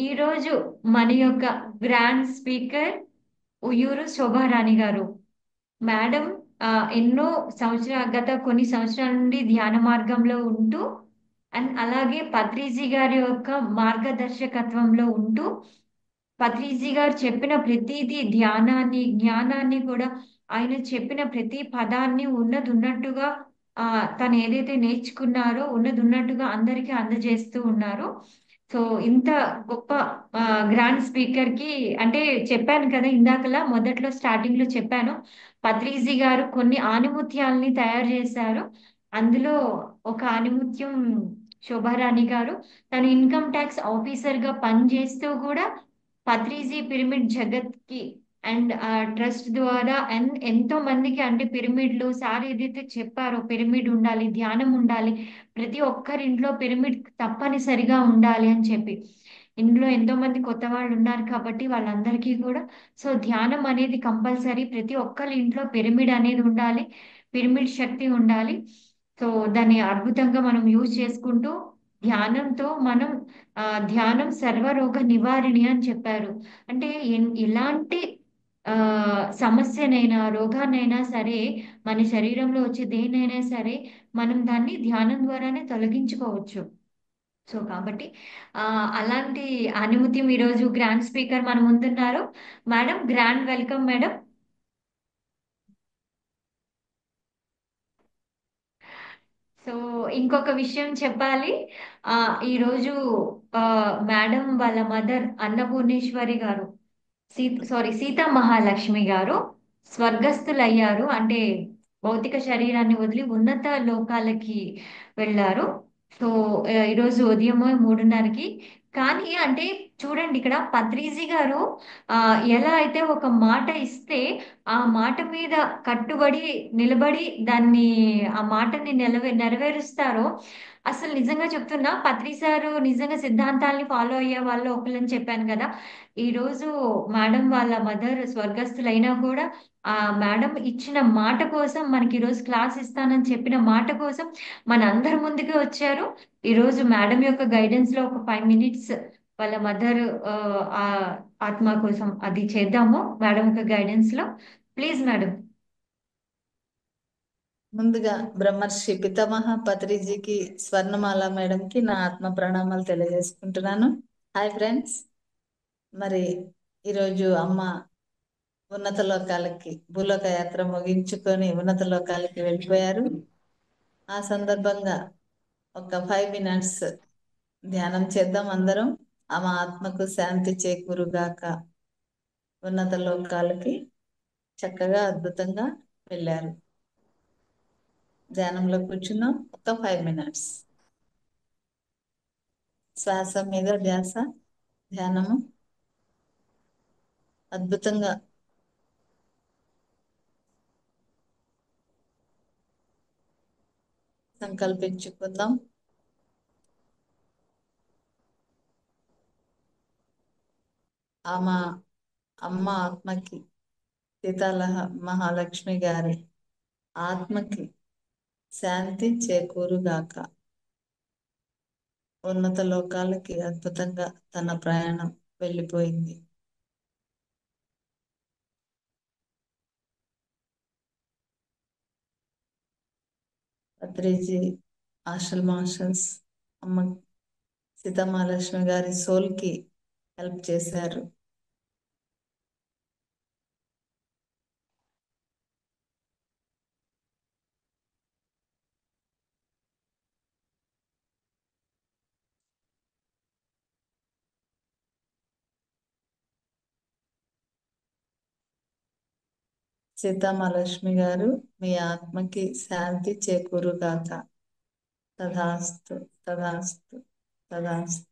ఈరోజు మన యొక్క గ్రాండ్ స్పీకర్ ఉయ్యూరు శోభారాణి గారు. మేడం ఎన్నో గత కొన్ని సంవత్సరాల నుండి ధ్యాన మార్గంలో ఉంటూ అండ్ అలాగే పత్రిజీ గారి యొక్క మార్గదర్శకత్వంలో ఉంటూ పత్రిజీ గారు చెప్పిన ప్రతిదీ ధ్యానాన్ని, జ్ఞానాన్ని కూడా ఆయన చెప్పిన ప్రతి పదాన్ని ఉన్నది ఉన్నట్టుగా తను ఏదైతే నేర్చుకున్నారో ఉన్నది ఉన్నట్టుగా అందరికీ అందజేస్తూ ఉన్నారు. సో ఇంత గొప్ప గ్రాండ్ స్పీకర్ కి అంటే చెప్పాను కదా ఇందాకలా మొదట్లో స్టార్టింగ్ లో చెప్పాను. పత్రిజీ గారు కొన్ని ఆణిముత్యాలని తయారు చేశారు. అందులో ఒక ఆణిముత్యం శోభారాణి గారు తను ఇన్కమ్ ట్యాక్స్ ఆఫీసర్ గా పనిచేస్తూ కూడా పత్రిజీ పిరమిడ్ జగత్ కి అండ్ ట్రస్ట్ ద్వారా అండ్ ఎంతో మందికి అంటే పిరమిడ్లు సార్ ఏదైతే చెప్పారో పిరమిడ్ ఉండాలి, ధ్యానం ఉండాలి, ప్రతి ఒక్కరి ఇంట్లో పిరమిడ్ తప్పనిసరిగా ఉండాలి అని చెప్పి ఇందులో ఎంతో మంది కొత్త వాళ్ళు ఉన్నారు కాబట్టి వాళ్ళందరికీ కూడా సో ధ్యానం అనేది కంపల్సరీ, ప్రతి ఒక్కరి ఇంట్లో పిరమిడ్ అనేది ఉండాలి, పిరమిడ్ శక్తి ఉండాలి. సో దాన్ని అద్భుతంగా మనం యూజ్ చేసుకుంటూ ధ్యానంతో మనం ఆ ధ్యానం సర్వరోగ నివారిణి అని చెప్పారు. అంటే ఎలాంటి ఆ సమస్యనైనా రోగాన్నైనా సరే మన శరీరంలో వచ్చే దేనైనా సరే మనం దాన్ని ధ్యానం ద్వారానే తొలగించుకోవచ్చు. సో కాబట్టి ఆ అలాంటి అనుమతి ఈరోజు గ్రాండ్ స్పీకర్ మన ముందున్నారు. Madam grand welcome madam. So ఇంకొక విషయం చెప్పాలి. ఆ ఈరోజు ఆ మేడం వాళ్ళ మదర్ అన్నపూర్ణేశ్వరి గారు, సీతా మహాలక్ష్మి గారు స్వర్గస్థులయ్యారు. అంటే భౌతిక శరీరాన్ని వదిలి ఉన్నత లోకాలకి వెళ్ళారు. సో ఈరోజు ఉదయం 3:30కి. కానీ అంటే చూడండి ఇక్కడ పత్రిజీ గారు ఆ ఎలా అయితే ఒక మాట ఇస్తే ఆ మాట మీద కట్టుబడి నిలబడి దాన్ని ఆ మాటని నెరవేరుస్తారో, అసలు నిజంగా చెప్తున్నా పత్రి సారు నిజంగా సిద్ధాంతాల్ని ఫాలో అయ్యే వాళ్ళు ఒకళ్ళని చెప్పాను కదా. ఈ రోజు మేడం వాళ్ళ మదర్ స్వర్గస్థులైనా కూడా ఆ మేడం ఇచ్చిన మాట కోసం మనకి ఈ రోజు క్లాస్ ఇస్తానని చెప్పిన మాట కోసం మన అందరి ముందుకు వచ్చారు. ఈ రోజు మేడం యొక్క గైడెన్స్ లో ఒక 5 minutes వాళ్ళ మదర్ ఆ ఆత్మ కోసం అది చేద్దాము మేడం యొక్క గైడెన్స్ లో. Please madam. ముందుగా బ్రహ్మర్షి పితామహ పత్రిజీకి, స్వర్ణమాల మేడంకి నా ఆత్మ ప్రణామాలు తెలియజేసుకుంటున్నాను. Hi friends. మరి ఈరోజు అమ్మ ఉన్నత లోకాలకి భూలోక యాత్ర ముగించుకొని ఉన్నత లోకాలకి వెళ్ళిపోయారు. ఆ సందర్భంగా ఒక 5 minutes ధ్యానం చేద్దాం అందరం. ఆమె ఆత్మకు శాంతి చేకూరుగాక. ఉన్నత లోకాలకి చక్కగా అద్భుతంగా వెళ్ళారు. ధ్యానంలో కూర్చున్నాం ఒక 5 minutes. శ్వాస మీద ధ్యాస, ధ్యానము అద్భుతంగా సంకల్పించుకుందాం. ఆమె అమ్మ ఆత్మకి, సీతాల మహాలక్ష్మి గారి ఆత్మకి శాంతి చేకూరుగాక. ఉన్నత లోకాలకి అద్భుతంగా తన ప్రయాణం వెళ్ళిపోయింది. పత్రిజీ ఆశల్ మాస్టర్స్ అమ్మ సీతమహాలక్ష్మి గారి సోల్ కి హెల్ప్ చేశారు. సీతామహాలక్ష్మి గారు మీ ఆత్మకి శాంతి చేకూరుగాక. తదాస్తు, తదాస్తు, తదాస్తు.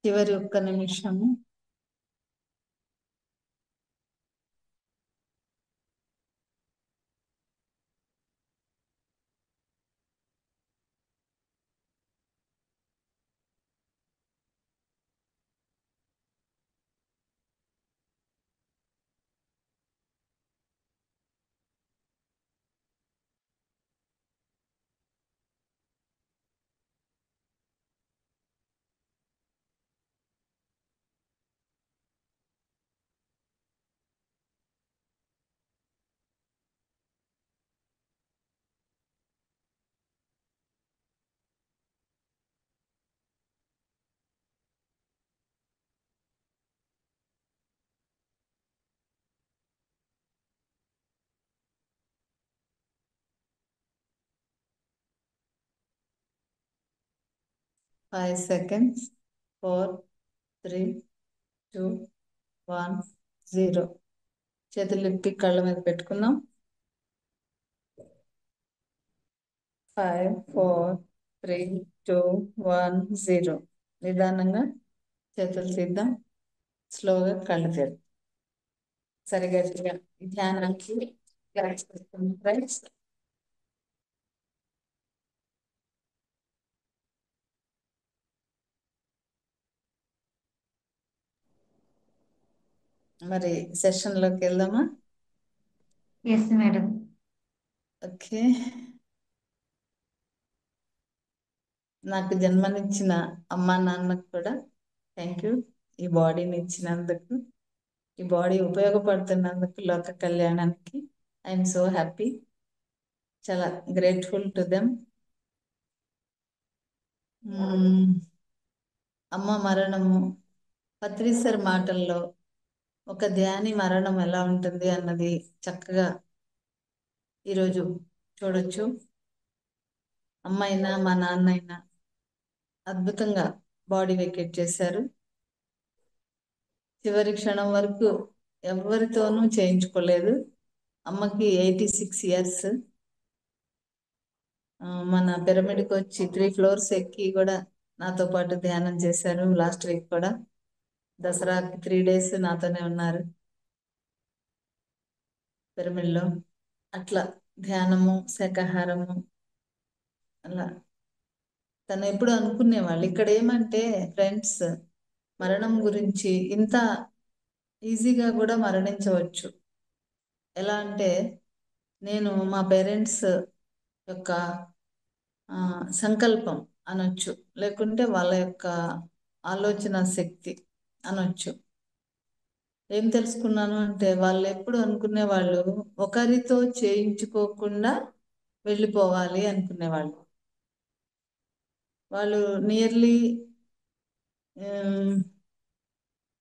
చివరి ఒక్క నిమిషము. Five seconds. 4, 3, 2, 1, 0. చేతులు ఇప్పి కళ్ళ మీద పెట్టుకుందాం. 5, 4, 3, 2, 1, 0. నిదానంగా చేతులు తీద్దాం. స్లోగా కళ్ళు తెరు. సరిగట్టిగా ధ్యానానికి క్లాస్ పెట్టుకుందాం ఫ్రెండ్స్. మరి సెషన్లోకి వెళ్దామా? Yes madam. ఓకే. నాకు జన్మనిచ్చిన అమ్మా నాన్నకు కూడా థ్యాంక్ యూ. ఈ బాడీని ఇచ్చినందుకు, ఈ బాడీ ఉపయోగపడుతున్నందుకు లోక కళ్యాణానికి ఐఎమ్ సో హ్యాపీ. చాలా గ్రేట్ఫుల్ టు దెమ్. అమ్మ మరణము పత్రి సార్ మాటల్లో ఒక ధ్యాని మరణం ఎలా ఉంటుంది అన్నది చక్కగా ఈరోజు చూడొచ్చు. అమ్మ అయినా మా నాన్న అయినా అద్భుతంగా బాడీ వెకేట్ చేశారు. చివరి క్షణం వరకు ఎవరితోనూ చేయించుకోలేదు. అమ్మకి 86 ఇయర్స్. మన పిరమిడ్కి వచ్చి 3 ఫ్లోర్స్ ఎక్కి కూడా నాతో పాటు ధ్యానం చేశారు. లాస్ట్ వీక్ కూడా దసరాకి 3 డేస్ నాతోనే ఉన్నారు పిరమిడ్లో. అట్లా ధ్యానము, శాకాహారము అలా తను ఎప్పుడు అనుకునేవాళ్ళు. ఇక్కడ ఏమంటే ఫ్రెండ్స్, మరణం గురించి ఇంత ఈజీగా కూడా మరణించవచ్చు. ఎలా అంటే నేను మా పేరెంట్స్ యొక్క సంకల్పం అనొచ్చు, లేకుంటే వాళ్ళ యొక్క ఆలోచన శక్తి అనొచ్చు. ఏం తెలుసుకున్నాను అంటే వాళ్ళు ఎప్పుడు అనుకునేవాళ్ళు ఒకరితో చేయించుకోకుండా వెళ్ళిపోవాలి అనుకునేవాళ్ళు. వాళ్ళు నియర్లీ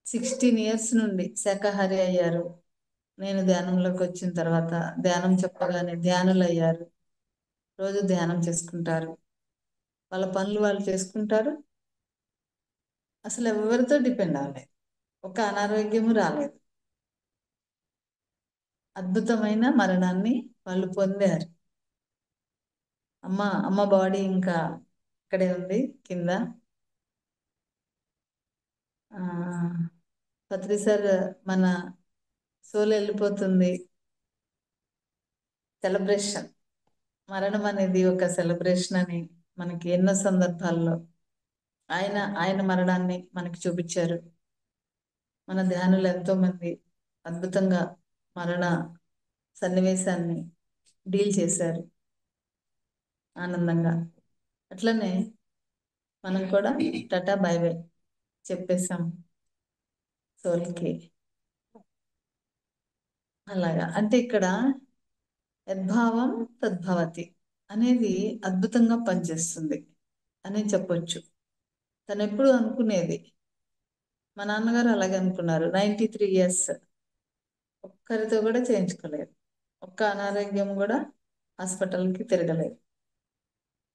16 ఇయర్స్ నుండి శాకాహారి అయ్యారు. నేను ధ్యానంలోకి వచ్చిన తర్వాత ధ్యానం చెప్పగానే ధ్యానులు అయ్యారు. రోజు ధ్యానం చేసుకుంటారు. వాళ్ళ పనులు వాళ్ళు చేసుకుంటారు. అసలు ఎవరితో డిపెండ్ అవ్వలేదు. ఒక అనారోగ్యము రాలేదు. అద్భుతమైన మరణాన్ని వాళ్ళు పొందారు. అమ్మ బాడీ ఇంకా ఇక్కడే ఉంది కింద. పత్రి సార్ మన సోల్ వెళ్ళిపోతుంది. సెలబ్రేషన్, మరణం అనేది ఒక సెలబ్రేషన్ అని మనకి ఎన్నో సందర్భాల్లో ఆయన మరణాన్ని మనకి చూపించారు. మన ధ్యానులు ఎంతో మంది అద్భుతంగా మరణ సన్నివేశాన్ని డీల్ చేశారు ఆనందంగా. అట్లనే మనం కూడా టాటా బై బై చెప్పేశాం సోల్కి. అలాగా అంటే ఇక్కడ యద్భావం తద్భవతి అనేది అద్భుతంగా పనిచేస్తుంది అని చెప్పొచ్చు. తను ఎప్పుడు అనుకునేది, మా నాన్నగారు అలాగే అనుకున్నారు. 93 ఇయర్స్ ఒక్కరితో కూడా చేయించుకోలేదు. ఒక్క అనారోగ్యం కూడా హాస్పిటల్కి తిరగలేదు.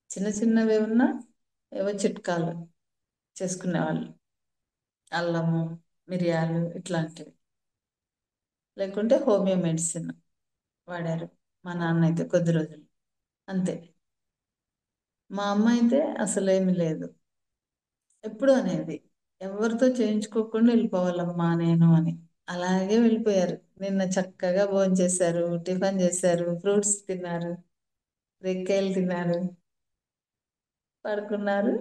చిన్న చిన్నవి ఉన్నా ఏవో చిట్కాలు చేసుకునేవాళ్ళు. అల్లము, మిరియాలు ఇట్లాంటివి, లేకుంటే హోమియో మెడిసిన్ వాడారు. మా నాన్న అయితే కొద్ది రోజులు అంతే. మా అమ్మ అయితే అసలేమి లేదు. ఎప్పుడు అనేది ఎవరితో చేయించుకోకుండా వెళ్ళిపోవాలమ్మా నేను అని. అలాగే వెళ్ళిపోయారు. నిన్న చక్కగా భోంచేశారు, టిఫిన్ చేశారు, ఫ్రూట్స్ తిన్నారు, రేక్కాయలు తిన్నారు, పడుకున్నారు.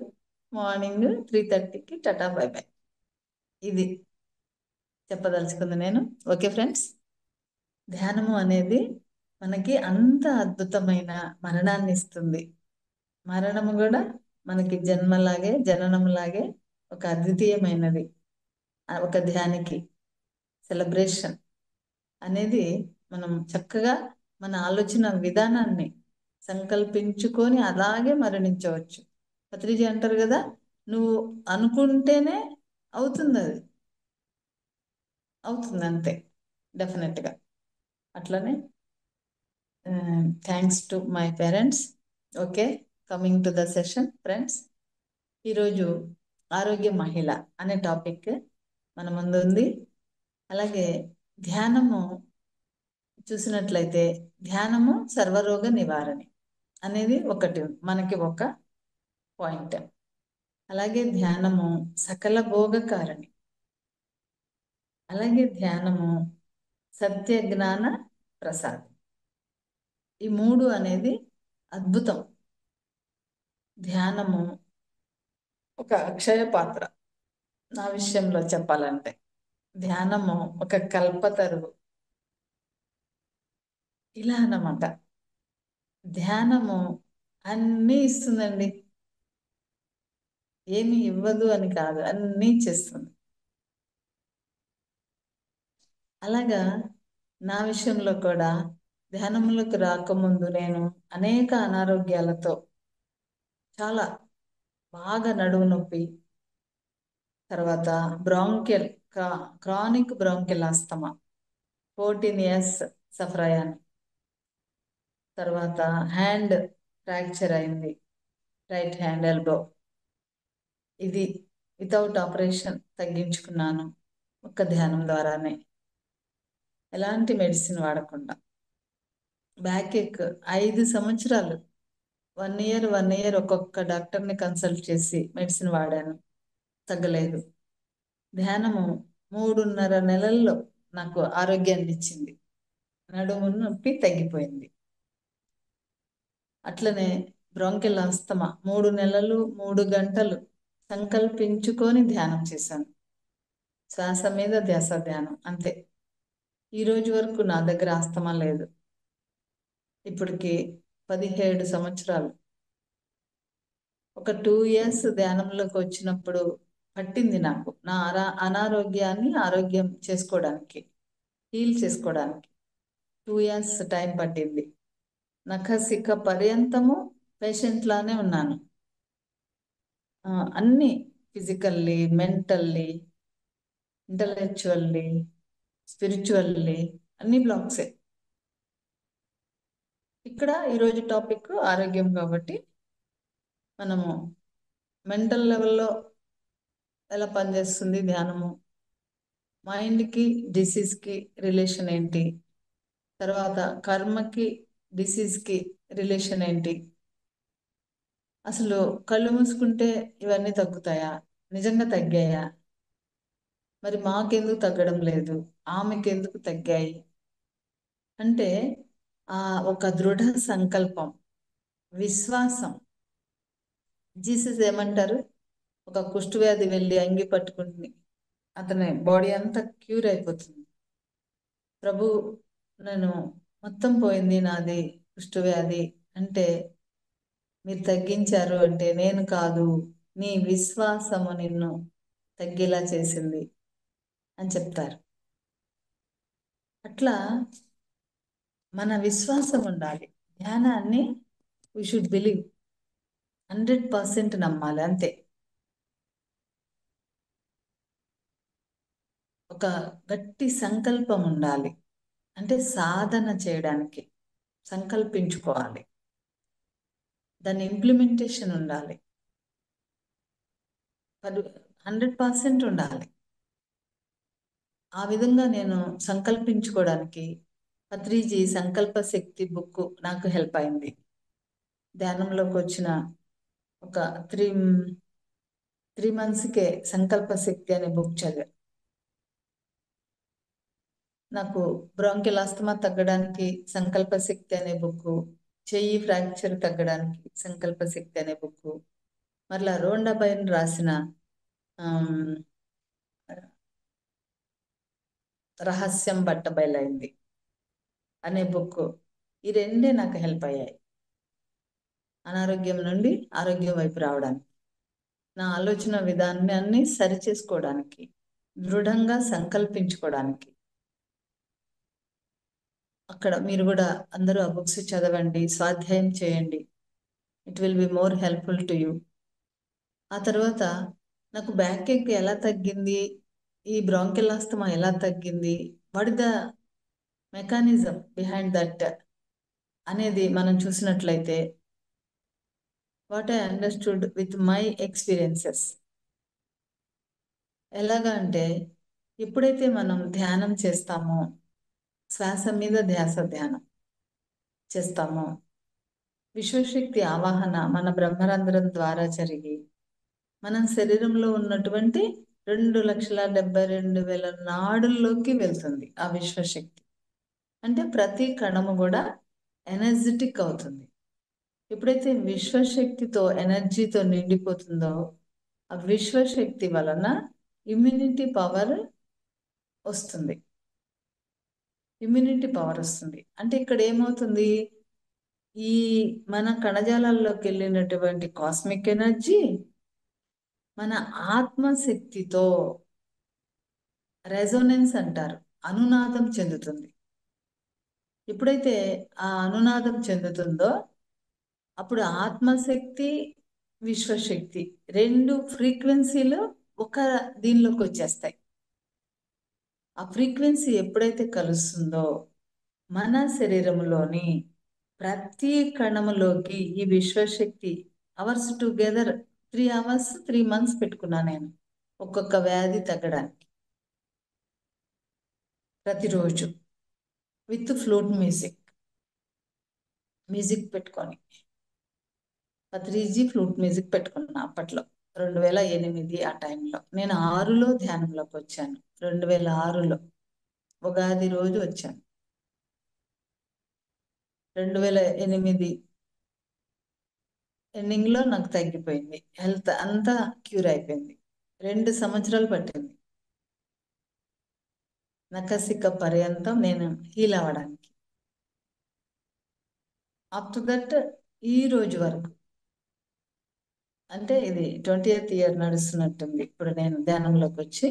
మార్నింగ్ 3:30కి టటా బై బై. ఇది చెప్పదలుచుకుంది నేను. ఓకే ఫ్రెండ్స్, ధ్యానము అనేది మనకి అంత అద్భుతమైన మరణాన్ని ఇస్తుంది. మరణము కూడా మనకి జన్మలాగే జననంలాగే ఒక అద్వితీయమైనది. ఒక ధ్యానికి సెలబ్రేషన్ అనేది మనం చక్కగా మన ఆలోచన విధానాన్ని సంకల్పించుకొని అలాగే మరణించవచ్చు. పత్రిజీ అంటారు కదా, నువ్వు అనుకుంటేనే అవుతుంది, అది అవుతుంది అంతే, డెఫినెట్గా. అట్లనే thanks to my parents. Okay, coming to the session friends. ఈరోజు ఆరోగ్య మహిళ అనే టాపిక్ మన ముందు ఉంది. అలాగే ధ్యానము చూసినట్లయితే ధ్యానము సర్వరోగ నివారణ అనేది ఒకటి మనకి ఒక పాయింట్. అలాగే ధ్యానము సకల భోగకారణి. అలాగే ధ్యానము సత్య జ్ఞాన ప్రసాద్. ఈ మూడు అనేది అద్భుతం. ధ్యానము ఒక అక్షయ పాత్ర. నా విషయంలో చెప్పాలంటే ధ్యానము ఒక కల్పతరువు. ఇలా అన్నమాట. ధ్యానము అన్నీ ఇస్తుందండి, ఏమి ఇవ్వదు అని కాదు, అన్నీ చేస్తుంది. అలాగా నా విషయంలో కూడా ధ్యానములకు రాకముందు నేను అనేక అనారోగ్యాలతో, చాలా బాగా నడుము నొప్పి, తర్వాత బ్రాంకెల్ క్రానిక్ బ్రాంకెల్ ఆస్తమా 14 years సఫర్ అయ్యాను. తర్వాత హ్యాండ్ ఫ్రాక్చర్ అయింది, రైట్ హ్యాండ్ ఎల్బో. ఇది వితౌట్ ఆపరేషన్ తగ్గించుకున్నాను ఒక్క ధ్యానం ద్వారానే, ఎలాంటి మెడిసిన్ వాడకుండా. బ్యాక్ ఎక్ 5 సంవత్సరాలు, 1 year ఒక్కొక్క డాక్టర్ని కన్సల్ట్ చేసి మెడిసిన్ వాడాను, తగ్గలేదు. ధ్యానము 3.5 నెలల్లో నాకు ఆరోగ్యాన్ని ఇచ్చింది, నడుము నొప్పి తగ్గిపోయింది. అట్లనే బ్రాంకెల్ ఆస్తమా 3 నెలలు 3 గంటలు సంకల్పించుకొని ధ్యానం చేశాను. శ్వాస మీద ధ్యాస, ధ్యానం అంతే. ఈ రోజు వరకు నా దగ్గర ఆస్తమా లేదు. ఇప్పటికి 17 సంవత్సరాలు. ఒక 2 years ధ్యానంలోకి వచ్చినప్పుడు పట్టింది నాకు నా అనారోగ్యాన్ని ఆరోగ్యం చేసుకోవడానికి, హీల్ చేసుకోవడానికి 2 years టైం పట్టింది. నఖశిఖ పర్యంతము పేషెంట్ లానే ఉన్నాను. అన్నీ ఫిజికల్లీ, మెంటల్లీ, ఇంటలెక్చువల్లీ, స్పిరిచువల్లీ అన్ని బ్లాక్సే. ఇక్కడ ఈరోజు టాపిక్ ఆరోగ్యం కాబట్టి మనము మెంటల్ లెవెల్లో ఎలా పనిచేస్తుంది ధ్యానము, మైండ్కి డిసీజ్కి రిలేషన్ ఏంటి, తర్వాత కర్మకి డిసీజ్కి రిలేషన్ ఏంటి, అసలు కళ్ళు మూసుకుంటే ఇవన్నీ తగ్గుతాయా, నిజంగా తగ్గాయా, మరి మాకెందుకు తగ్గడం లేదు, ఆమెకి ఎందుకు తగ్గాయి అంటే ఒక దృఢ సంకల్పం, విశ్వాసం. జీసస్ ఏమంటారు, ఒక కుష్ఠవ్యాధి వెళ్ళి అంగి పట్టుకుంటుంది, అతని బాడీ అంతా క్యూర్ అయిపోతుంది. ప్రభు, నేను మొత్తం పోయింది నాది కుష్ఠవ్యాధి అంటే, మీరు తగ్గించారు అంటే నేను కాదు, నీ విశ్వాసము నిన్ను తగ్గేలా చేసింది అని చెప్తారు. అట్లా మన విశ్వాసం ఉండాలి. ధ్యానాన్ని వీ షుడ్ బిలీవ్, 100% నమ్మాలి అంతే. ఒక గట్టి సంకల్పం ఉండాలి, అంటే సాధన చేయడానికి సంకల్పించుకోవాలి, దాని ఇంప్లిమెంటేషన్ ఉండాలి, 100% ఉండాలి. ఆ విధంగా నేను సంకల్పించుకోవడానికి పత్రిజీ సంకల్ప శక్తి బుక్ నాకు హెల్ప్ అయింది. ధ్యానంలోకి వచ్చిన ఒక 3 మంత్స్కే సంకల్ప శక్తి అనే బుక్ చదివా. నాకు బ్రాంకిల్ ఆస్తమా తగ్గడానికి సంకల్ప శక్తి అనే బుక్, చెయ్యి ఫ్రాక్చర్ తగ్గడానికి సంకల్ప శక్తి అనే బుక్, మరలా రోండాబైన్ రాసిన ఆమ్, రహస్యం బట్టబయలైంది అనే బుక్, ఈ రెండే నాకు హెల్ప్ అయ్యాయి అనారోగ్యం నుండి ఆరోగ్యం వైపు రావడానికి, నా ఆలోచన విధానాన్ని సరిచేసుకోవడానికి, దృఢంగా సంకల్పించుకోవడానికి. అక్కడ మీరు కూడా అందరూ ఆ బుక్స్ చదవండి, స్వాధ్యాయం చేయండి. It will be more helpful to you. ఆ తర్వాత నాకు బ్యాక్ ఏక్ ఎలా తగ్గింది, ఈ బ్రాంకిల్ ఆస్తమా ఎలా తగ్గింది, what is the mechanism behind that అనేది మనం చూసినట్లయితే, what I understood with my experiences. ఎలాగా అంటే, ఎప్పుడైతే మనం ధ్యానం చేస్తామో, శ్వాస మీద ధ్యానం చేస్తామో, విశ్వశక్తి ఆవాహన మన బ్రహ్మరంధ్రం ద్వారా జరిగి మన శరీరంలో ఉన్నటువంటి 2,72,000 నాడుల్లోకి వెళ్తుంది ఆ విశ్వశక్తి. అంటే ప్రతి కణము కూడా ఎనర్జెటిక్ అవుతుంది. ఎప్పుడైతే విశ్వశక్తితో ఎనర్జీతో నిండిపోతుందో, ఆ విశ్వశక్తి వలన ఇమ్యూనిటీ పవర్ వస్తుంది. ఇమ్యూనిటీ పవర్ వస్తుంది అంటే ఇక్కడ ఏమవుతుంది, ఈ మన కణజాలాల్లోకి వెళ్ళినటువంటి కాస్మిక్ ఎనర్జీ మన ఆత్మశక్తితో రెజోనెన్స్ అంటారు, అనునాదం చెందుతుంది. ఎప్పుడైతే ఆ అనునాదం చెందుతుందో, అప్పుడు ఆత్మశక్తి విశ్వశక్తి రెండు ఫ్రీక్వెన్సీలు ఒక దీనిలోకి వచ్చేస్తాయి. ఆ ఫ్రీక్వెన్సీ ఎప్పుడైతే కలుస్తుందో, మన శరీరంలోని ప్రతి కణములోకి ఈ విశ్వశక్తి అవర్స్ టుగెదర్ 3 అవర్స్ 3 మంత్స్ పెట్టుకున్నా నేను ఒక్కొక్క వ్యాధి తగ్గడానికి, ప్రతిరోజు విత్ ఫ్లూట్ మ్యూజిక్ పెట్టుకొని, పత్రిజీ ఫ్లూట్ మ్యూజిక్ పెట్టుకున్నా అప్పట్లో 2008 ఆ టైంలో. నేను 6లో ధ్యానంలోకి వచ్చాను, 2006లో ఉగాది రోజు వచ్చాను. 2008 ఎండింగ్లో నాకు తగ్గిపోయింది, హెల్త్ అంతా క్యూర్ అయిపోయింది. 2 సంవత్సరాలు పట్టింది నకసిక పర్యంతం నేను హీల్ అవ్వడానికి. ఆఫ్టర్ దట్ ఈ రోజు వరకు, అంటే ఇది 20th ఇయర్ నడుస్తున్నట్టుంది ఇప్పుడు నేను ధ్యానంలోకి వచ్చి.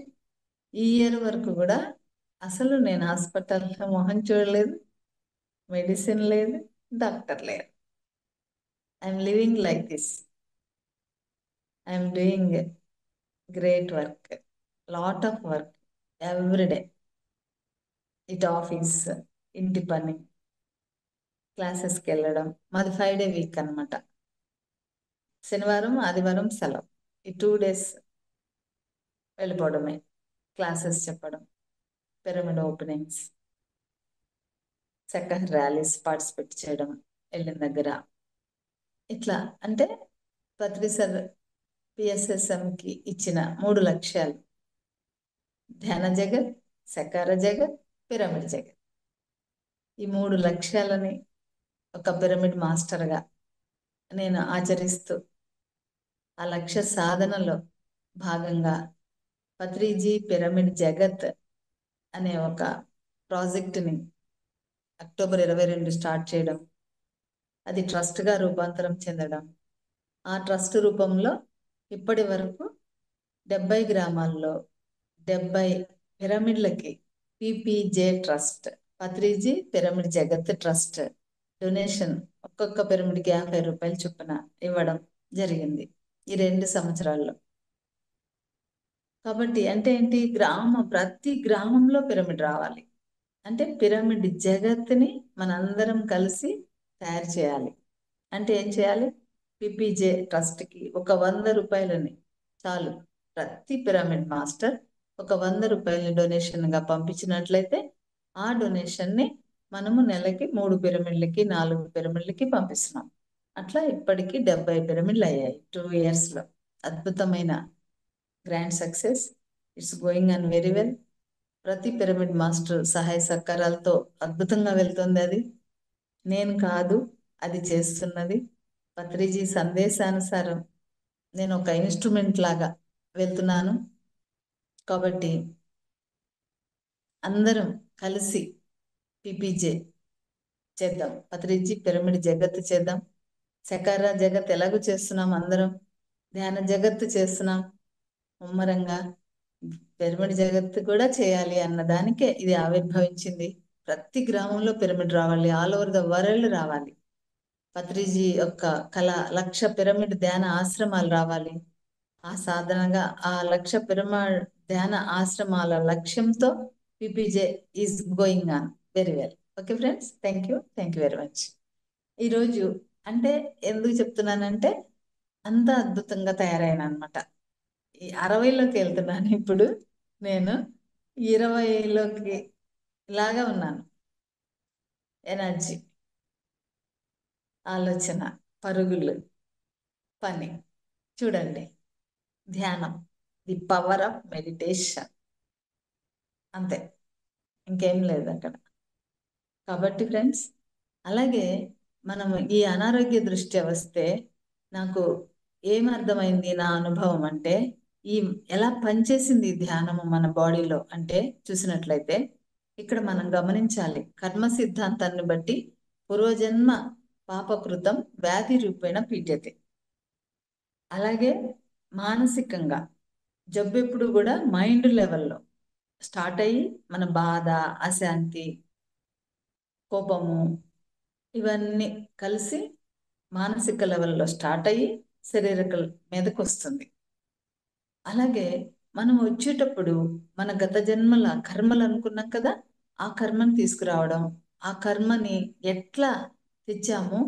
ఈ ఇయర్ వరకు కూడా అసలు నేను హాస్పిటల్లో మొహం చూడలేదు, మెడిసిన్ లేదు, డాక్టర్ లేరు. I'm living like this. I'm doing great work, lot of work every day. ఇటు ఆఫీస్, ఇంటి పని, క్లాసెస్కి వెళ్ళడం. మాది 5 డే వీక్ అనమాట. శనివారం ఆదివారం సెలవు, ఈ 2 days వెళ్ళిపోవడమే, క్లాసెస్ చెప్పడం, pyramid openings, second rallies participate చేయడం వెళ్ళిన దగ్గర. ఇట్లా అంటే పత్రి సార్ పిఎస్ఎస్ఎంకి ఇచ్చిన 3 లక్ష్యాలు: ధ్యాన జగత్, సకార జగత్, పిరమిడ్ జగత్. ఈ 3 లక్ష్యాలని ఒక పిరమిడ్ మాస్టర్గా నేను ఆచరిస్తూ, ఆ లక్ష్య సాధనలో భాగంగా పత్రిజీ పిరమిడ్ జగత్ అనే ఒక ప్రాజెక్టుని అక్టోబర్ 22 స్టార్ట్ చేయడం, అది ట్రస్ట్గా రూపాంతరం చెందడం. ఆ ట్రస్ట్ రూపంలో ఇప్పటి వరకు 70 గ్రామాల్లో 70 పిరమిడ్లకి పిపిజే ట్రస్ట్, పత్రిజీ పిరమిడ్ జగత్ ట్రస్ట్ డొనేషన్ ఒక్కొక్క పిరమిడ్కి 50 రూపాయలు చొప్పున ఇవ్వడం జరిగింది ఈ 2 సంవత్సరాల్లో. కాబట్టి అంటే ఏంటి, ప్రతి గ్రామంలో పిరమిడ్ రావాలి అంటే పిరమిడ్ జగత్ని మనందరం కలిసి తయారు చేయాలి. అంటే ఏం చేయాలి, పిపిజే ట్రస్ట్కి ఒక 100 రూపాయలని చాలు. ప్రతి పిరమిడ్ మాస్టర్ ఒక 100 రూపాయలని డొనేషన్గా పంపించినట్లయితే ఆ డొనేషన్ని మనము నెలకి 3 పిరమిడ్లకి 4 పిరమిడ్లకి పంపిస్తున్నాం. అట్లా ఇప్పటికీ 70 పిరమిడ్లు అయ్యాయి 2 yearsలో. అద్భుతమైన grand success. It's going on very well. ప్రతి పిరమిడ్ మాస్టర్ సహాయ సహకారాలతో అద్భుతంగా వెళ్తుంది అది. నేను కాదు, అది చేస్తున్నది. పత్రిజీ సందేశానుసారం నేను ఒక ఇన్స్ట్రుమెంట్ లాగా వెళ్తున్నాను. కాబట్టి అందరం కలిసి పిపిజే చేద్దాం, పత్రిజీ పిరమిడ్ జగత్తు చేద్దాం. సకార జగత్ ఎలాగూ చేస్తున్నాం, అందరం ధ్యాన జగత్తు చేస్తున్నాం ముమ్మరంగా. పిరమిడ్ జగత్తు కూడా చేయాలి అన్న దానికే ఇది ఆవిర్భవించింది. ప్రతి గ్రామంలో పిరమిడ్ రావాలి, ఆల్ ఓవర్ ద వరల్డ్ రావాలి. పత్రిజీ యొక్క కళ 1,00,000 పిరమిడ్ ధ్యాన ఆశ్రమాలు రావాలి. ఆ సాధనగా ఆ 1,00,000 పిరమిడ్ ధ్యాన ఆశ్రమాల లక్ష్యంతో PPJ is going on very well. Okay friends, thank you very much. ఈరోజు అంటే ఎందుకు చెప్తున్నానంటే అంత అద్భుతంగా తయారైన అనమాట. ఈ 60లోకి వెళ్తున్నాను ఇప్పుడు, నేను 20లోకి ఇలాగా ఉన్నాను. ఎనర్జీ, ఆలోచన, పరుగులు, పని. చూడండి, ధ్యానం, ది పవర్ ఆఫ్ మెడిటేషన్, అంతే, ఇంకేం లేదు అక్కడ. కాబట్టి ఫ్రెండ్స్, అలాగే మనం ఈ అనారోగ్య దృష్ట్యా వస్తే నాకు ఏమర్థమైంది నా అనుభవం అంటే, ఈ ఎలా పనిచేసింది ఈ ధ్యానము మన బాడీలో అంటే చూసినట్లయితే ఇక్కడ మనం గమనించాలి. కర్మ సిద్ధాంతాన్ని బట్టి పూర్వజన్మ పాపకృతం వ్యాధి రూపేణ పీడ్యతే. అలాగే మానసికంగా జబ్బు ఎప్పుడు కూడా మైండ్ లెవెల్లో స్టార్ట్ అయ్యి మన బాధ, అశాంతి, కోపము ఇవన్నీ కలిసి మానసిక లెవెల్లో స్టార్ట్ అయ్యి శరీరక మీదకి వస్తుంది. అలాగే మనం వచ్చేటప్పుడు మన గత జన్మల కర్మలు అనుకున్నాం కదా, ఆ కర్మని తీసుకురావడం, ఆ కర్మని ఎట్లా తెచ్చామో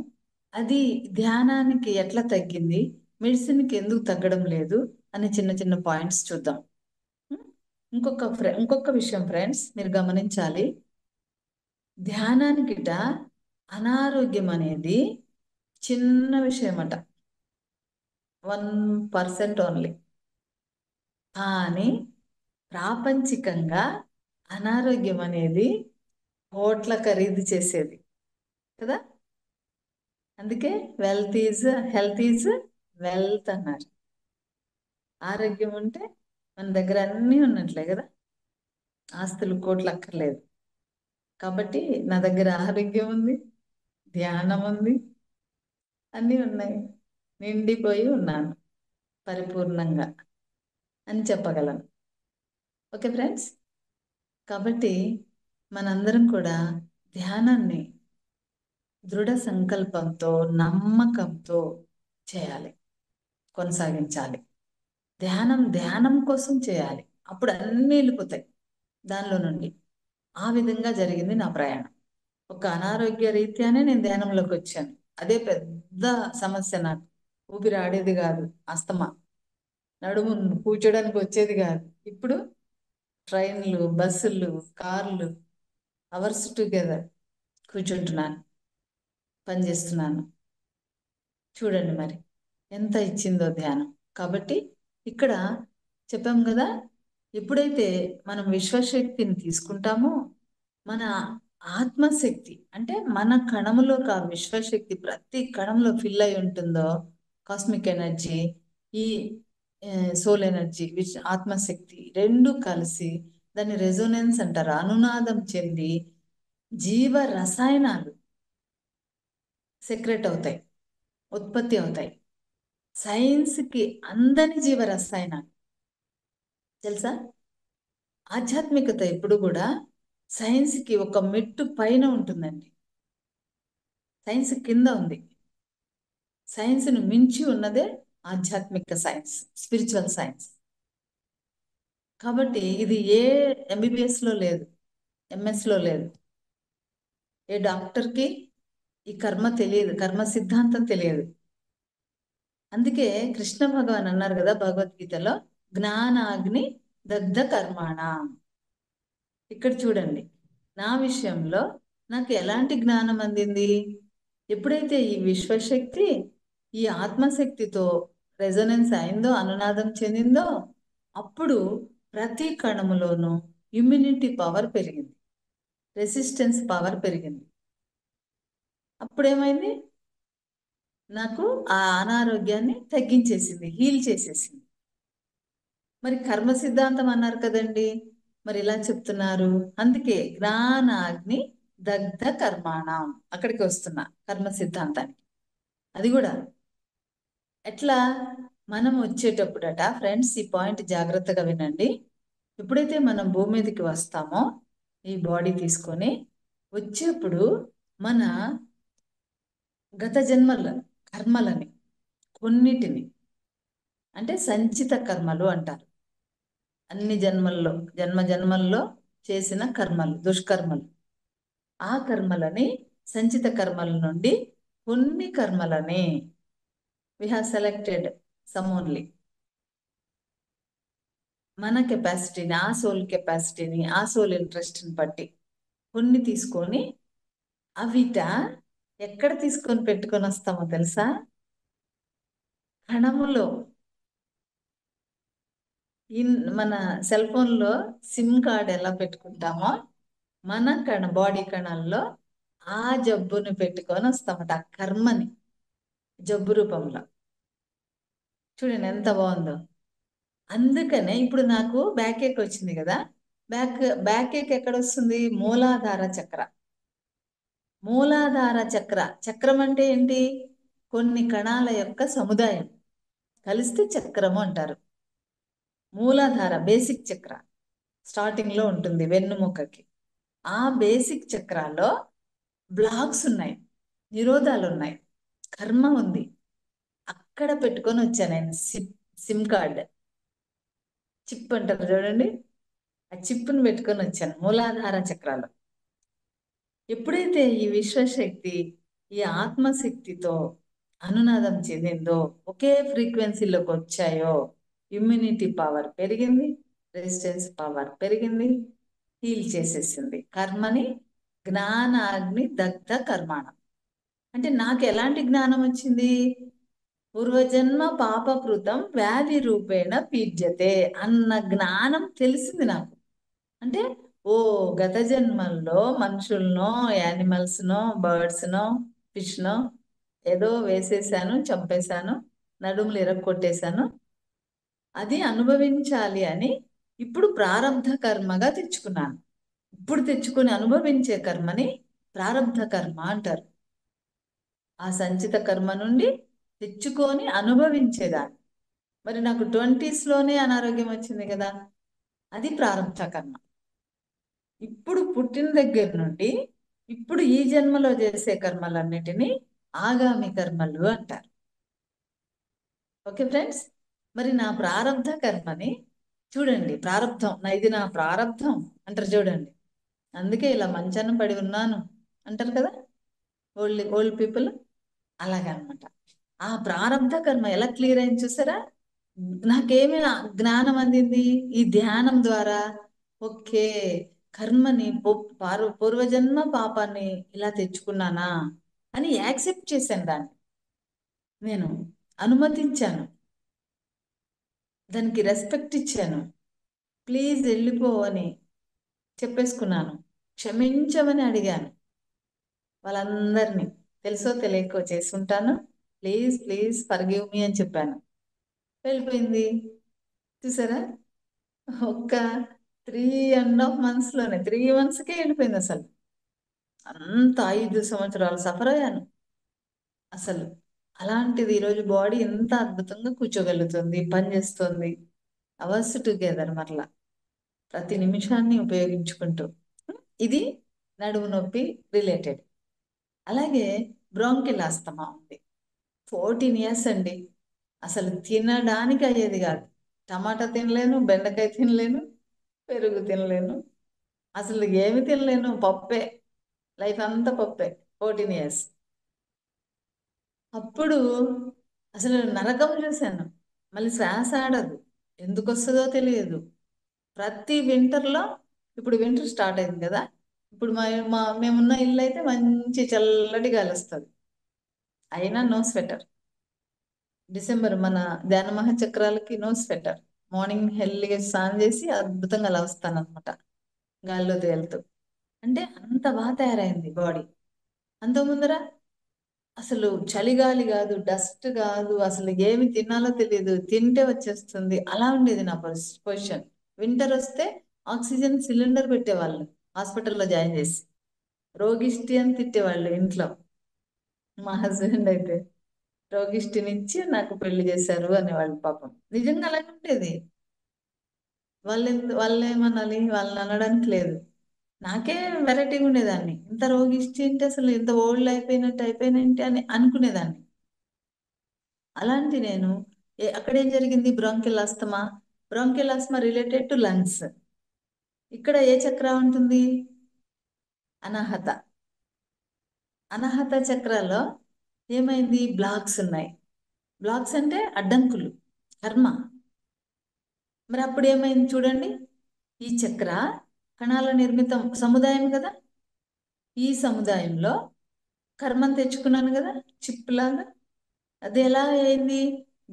అది ధ్యానానికి ఎట్లా తగ్గింది, మెడిసిన్కి ఎందుకు తగ్గడం లేదు అనే చిన్న చిన్న పాయింట్స్ చూద్దాం. ఇంకొక విషయం ఫ్రెండ్స్, మీరు గమనించాలి. ధ్యానానికిట అనారోగ్యం అనేది చిన్న విషయం అట, 1% ఓన్లీ. కానీ ప్రాపంచికంగా అనారోగ్యం అనేది కోట్ల ఖరీదు చేసేది కదా. అందుకే హెల్త్ ఈజ్ వెల్త్ అన్నారు. ఆరోగ్యం ఉంటే మన దగ్గర అన్నీ ఉన్నట్లే కదా, ఆస్తులు కోట్లు అక్కర్లేదు. కాబట్టి నా దగ్గర ఆరోగ్యం ఉంది, ధ్యానం ఉంది, అన్నీ ఉన్నాయి, నిండిపోయి ఉన్నాను పరిపూర్ణంగా అని చెప్పగలను. ఓకే ఫ్రెండ్స్, కాబట్టి మనందరం కూడా ధ్యానాన్ని దృఢ సంకల్పంతో, నమ్మకంతో చేయాలి, కొనసాగించాలి. ధ్యానం కోసం చేయాలి, అప్పుడు అన్నీ వెళ్ళిపోతాయి దానిలో నుండి. ఆ విధంగా జరిగింది నా ప్రయాణం. ఒక అనారోగ్య రీత్యానే నేను ధ్యానంలోకి వచ్చాను. అదే పెద్ద సమస్య నాకు. ఊపిరి ఆడేది కాదు, అస్తమా, నడుము కూర్చోడానికి వచ్చేది కాదు. ఇప్పుడు ట్రైన్లు, బస్సులు, కార్లు, అవర్స్ టుగెదర్ కూర్చుంటున్నాను, పనిచేస్తున్నాను. చూడండి మరి ఎంత ఇచ్చిందో ధ్యానం. కాబట్టి ఇక్కడ చెప్పాం కదా, ఎప్పుడైతే మనం విశ్వశక్తిని తీసుకుంటామో, మన ఆత్మశక్తి అంటే మన కణములో ఆ విశ్వశక్తి ప్రతి కణంలో ఫిల్ అయి ఉంటుందో, కాస్మిక్ ఎనర్జీ, ఈ సోల్ ఎనర్జీ, ఆత్మశక్తి రెండు కలిసి దాన్ని రెజోనెన్స్ అంటారు, అనునాదం చెంది జీవ రసాయనాలు సెక్రెట్ అవుతాయి, ఉత్పత్తి అవుతాయి. సైన్స్కి అందని జీవ రసాయనాలు తెలుసా. ఆధ్యాత్మికత ఎప్పుడు కూడా సైన్స్కి ఒక మెట్టు పైన ఉంటుందండి, సైన్స్ కింద ఉంది. సైన్స్ను మించి ఉన్నదే ఆధ్యాత్మిక సైన్స్, స్పిరిచువల్ సైన్స్. కాబట్టి ఇది ఏ ఎంబీబీఎస్లో లేదు, ఎంఎస్లో లేదు, ఏ డాక్టర్కి ఈ కర్మ తెలియదు, కర్మ సిద్ధాంతం తెలియదు. అందుకే కృష్ణ భగవాన్ అన్నారు కదా భగవద్గీతలో, జ్ఞానాగ్ని దగ్ధ కర్మాణ. ఇక్కడ చూడండి, నా విషయంలో నాకు ఎలాంటి జ్ఞానం అందింది, ఎప్పుడైతే ఈ విశ్వశక్తి ఈ ఆత్మశక్తితో రెజొనెన్స్ అయిందో, అనునాదం చెందిందో, అప్పుడు ప్రతి కణములోనూ ఇమ్యూనిటీ పవర్ పెరిగింది, రెసిస్టెన్స్ పవర్ పెరిగింది. అప్పుడేమైంది, నాకు ఆ అనారోగ్యాన్ని తగ్గించేసింది, హీల్ చేసేసింది. మరి కర్మ సిద్ధాంతం అన్నారు కదండి, మరి ఇలా చెప్తున్నారు. అందుకే జ్ఞానాగ్ని దగ్ధ కర్మాణం, అక్కడికి వస్తున్నా కర్మ సిద్ధాంతానికి. అది కూడా ఎట్లా, మనం వచ్చేటప్పుడట ఫ్రెండ్స్, ఈ పాయింట్ జాగ్రత్తగా వినండి. ఎప్పుడైతే మనం భూమి మీదకి వస్తామో ఈ బాడీ తీసుకొని వచ్చేప్పుడు మన గత జన్మల కర్మలని కొన్నిటిని, అంటే సంచిత కర్మలు అంటారు, అన్ని జన్మల్లో జన్మల్లో చేసిన కర్మలు, దుష్కర్మలు, ఆ కర్మలని, సంచిత కర్మల నుండి కొన్ని కర్మలని we have selected some only, మన కెపాసిటీని, ఆ సోల్ కెపాసిటీని, ఆ సోల్ ఇంట్రెస్ట్ని బట్టి కొన్ని తీసుకొని అవిట ఎక్కడ తీసుకొని పెట్టుకొని వస్తామో తెలుసా? కణములో. మన సెల్ ఫోన్లో సిమ్ కార్డ్ ఎలా పెట్టుకుంటామో మన బాడీ కణాల్లో ఆ జబ్బుని పెట్టుకొని వస్తామట, ఆ కర్మని జబ్బు రూపంలో. చూడండి ఎంత బాగుందో. అందుకనే ఇప్పుడు నాకు బ్యాక్ ఏక్ వచ్చింది కదా, బ్యాక్ ఏక్ ఎక్కడ వస్తుంది? మూలాధార చక్ర. మూలాధార చక్ర, చక్రం అంటే ఏంటి? కొన్ని కణాల యొక్క సముదాయం కలిస్తే చక్రము అంటారు. మూలాధార బేసిక్ చక్ర స్టార్టింగ్ లో ఉంటుంది వెన్నుముకకి. ఆ బేసిక్ చక్రాల్లో బ్లాక్స్ ఉన్నాయి, నిరోధాలు ఉన్నాయి, కర్మ ఉంది. అక్కడ పెట్టుకొని వచ్చాను నేను సిమ్ కార్డ్, చిప్ అంటారు చూడండి, ఆ చిప్ను పెట్టుకొని వచ్చాను మూలాధార చక్రాలు. ఎప్పుడైతే ఈ విశ్వశక్తి, ఈ ఆత్మశక్తితో అనునాదం చెందిందో, ఒకే ఫ్రీక్వెన్సీలోకి వచ్చాయో, ఇమ్యూనిటీ పవర్ పెరిగింది, రెసిస్టెన్స్ పవర్ పెరిగింది, హీల్ చేసేసింది కర్మని. జ్ఞానాగ్ని దగ్ధ కర్మాణం అంటే నాకు ఎలాంటి జ్ఞానం వచ్చింది? పూర్వజన్మ పాపకృతం వ్యాధి రూపేణ పీడ్యతే అన్న జ్ఞానం తెలిసింది నాకు. అంటే ఓ గత జన్మల్లో మనుషులనో, యానిమల్స్నో, బర్డ్స్నో, ఫిష్నో ఏదో వేసేసాను, చంపేశాను, నడుములు ఇరక్కొట్టేశాను, అది అనుభవించాలి అని ఇప్పుడు ప్రారంధ కర్మగా తెచ్చుకున్నాను. ఇప్పుడు తెచ్చుకుని అనుభవించే కర్మని ప్రారంధ కర్మ అంటారు. ఆ సంచిత కర్మ నుండి తెచ్చుకొని అనుభవించేదాన్ని. మరి నాకు 20sలోనే అనారోగ్యం వచ్చింది కదా, అది ప్రారంధ కర్మ. ఇప్పుడు పుట్టిన దగ్గర నుండి ఇప్పుడు ఈ జన్మలో చేసే కర్మలన్నిటినీ ఆగామి కర్మలు అంటారు. ఓకే ఫ్రెండ్స్, మరి నా ప్రారంధ కర్మని చూడండి. ప్రారంధం ఇది నా ప్రారంధం అంటారు చూడండి. అందుకే ఇలా మంచాన పడి ఉన్నాను అంటారు కదా ఓల్డ్ పీపుల్, అలాగనమాట. ఆ ప్రారంధ కర్మ ఎలా క్లియర్ అయింది చూసారా? నాకేమి జ్ఞానం అందింది ఈ ధ్యానం ద్వారా. ఓకే, కర్మని పూర్వజన్మ పాపాన్ని ఇలా తెచ్చుకున్నానా అని యాక్సెప్ట్ చేశాను, దాన్ని నేను అనుమతించాను, దానికి రెస్పెక్ట్ ఇచ్చాను. ప్లీజ్ వెళ్ళిపో అని చెప్పేసుకున్నాను, క్షమించమని అడిగాను. వాళ్ళందరినీ తెలుసో తెలియకో చేసుంటాను, ప్లీజ్ ప్లీజ్ ఫర్గివ్ మీ అని చెప్పాను. వెళ్ళిపోయింది. చూసారా, ఒక్క 3.5 monthsలోనే 3 monthsకే వెళ్ళిపోయింది. అసలు అంత 5 సంవత్సరాలు సఫర్ అయ్యాను అసలు. అలాంటిది ఈరోజు బాడీ ఎంత అద్భుతంగా కూర్చోగలుగుతుంది, పని చేస్తుంది, అవర్స్ టుగెదర్ మరలా ప్రతి నిమిషాన్ని ఉపయోగించుకుంటూ. ఇది నడుము నొప్పి రిలేటెడ్. అలాగే బ్రాంకిల్ ఆస్తమా ఉంది. 14 years అండి. అసలు తినడానికి అయ్యేది కాదు. టమాటా తినలేను, బెండకాయ తినలేను, పెరుగు తినలేను, అసలు ఏమి తినలేను, పప్పే, లైఫ్ అంతా పప్పే. 14 years. అప్పుడు అసలు నరకం చూశాను. మళ్ళీ శ్వాస ఆడదు, ఎందుకు వస్తుందో తెలియదు. ప్రతి వింటర్లో, ఇప్పుడు వింటర్ స్టార్ట్ అయింది కదా, ఇప్పుడు మేమున్న ఇల్లు అయితే మంచి చల్లటి గాలి వస్తుంది, అయినా నో స్వెటర్. డిసెంబర్ మన ధ్యాన మహాచక్రాలకి నో స్వెటర్. మార్నింగ్ హెల్లీగా స్నానం చేసి అద్భుతంగా అలా వస్తాను అనమాట, గాలిలో తేలుతూ. అంటే అంత బాగా తయారైంది బాడీ. అంత ముందర అసలు చలిగాలి కాదు, డస్ట్ కాదు, అసలు ఏమి తినాలో తెలియదు, తింటే వచ్చేస్తుంది, అలా ఉండేది నా పొజిషన్. వింటర్ వస్తే ఆక్సిజన్ సిలిండర్ పెట్టేవాళ్ళు హాస్పిటల్లో జాయిన్ చేసి, రోగిష్టి అని తిట్టేవాళ్ళు ఇంట్లో. మా హస్బెండ్ అయితే రోగిష్టినిచ్చి నాకు పెళ్లి చేశారు అనేవాళ్ళు పాపం. నిజంగా అలాగే ఉండేది. వాళ్ళేమనాలి, వాళ్ళని అనడానికి లేదు. నాకే వెరైటీగా ఉండేదాన్ని, ఇంత రోగిష్టి ఏంటి, అసలు ఇంత ఓల్డ్ అయిపోయినట్టు అయిపోయినంటే అని అనుకునేదాన్ని. అలాంటి నేను అక్కడేం జరిగింది, bronchial asthma. Bronchial asthma related to lungs. ఇక్కడ ఏ చక్ర ఉంటుంది, అనాహత. అనాహత చక్రాలో ఏమైంది, బ్లాక్స్ ఉన్నాయి. బ్లాక్స్ అంటే అడ్డంకులు, కర్మ. మరి అప్పుడు ఏమైంది చూడండి, ఈ చక్ర కణాల నిర్మితం సముదాయం కదా, ఈ సముదాయంలో కర్మను తెచ్చుకున్నాను కదా, చిప్ లాగా. అది ఎలా అయింది,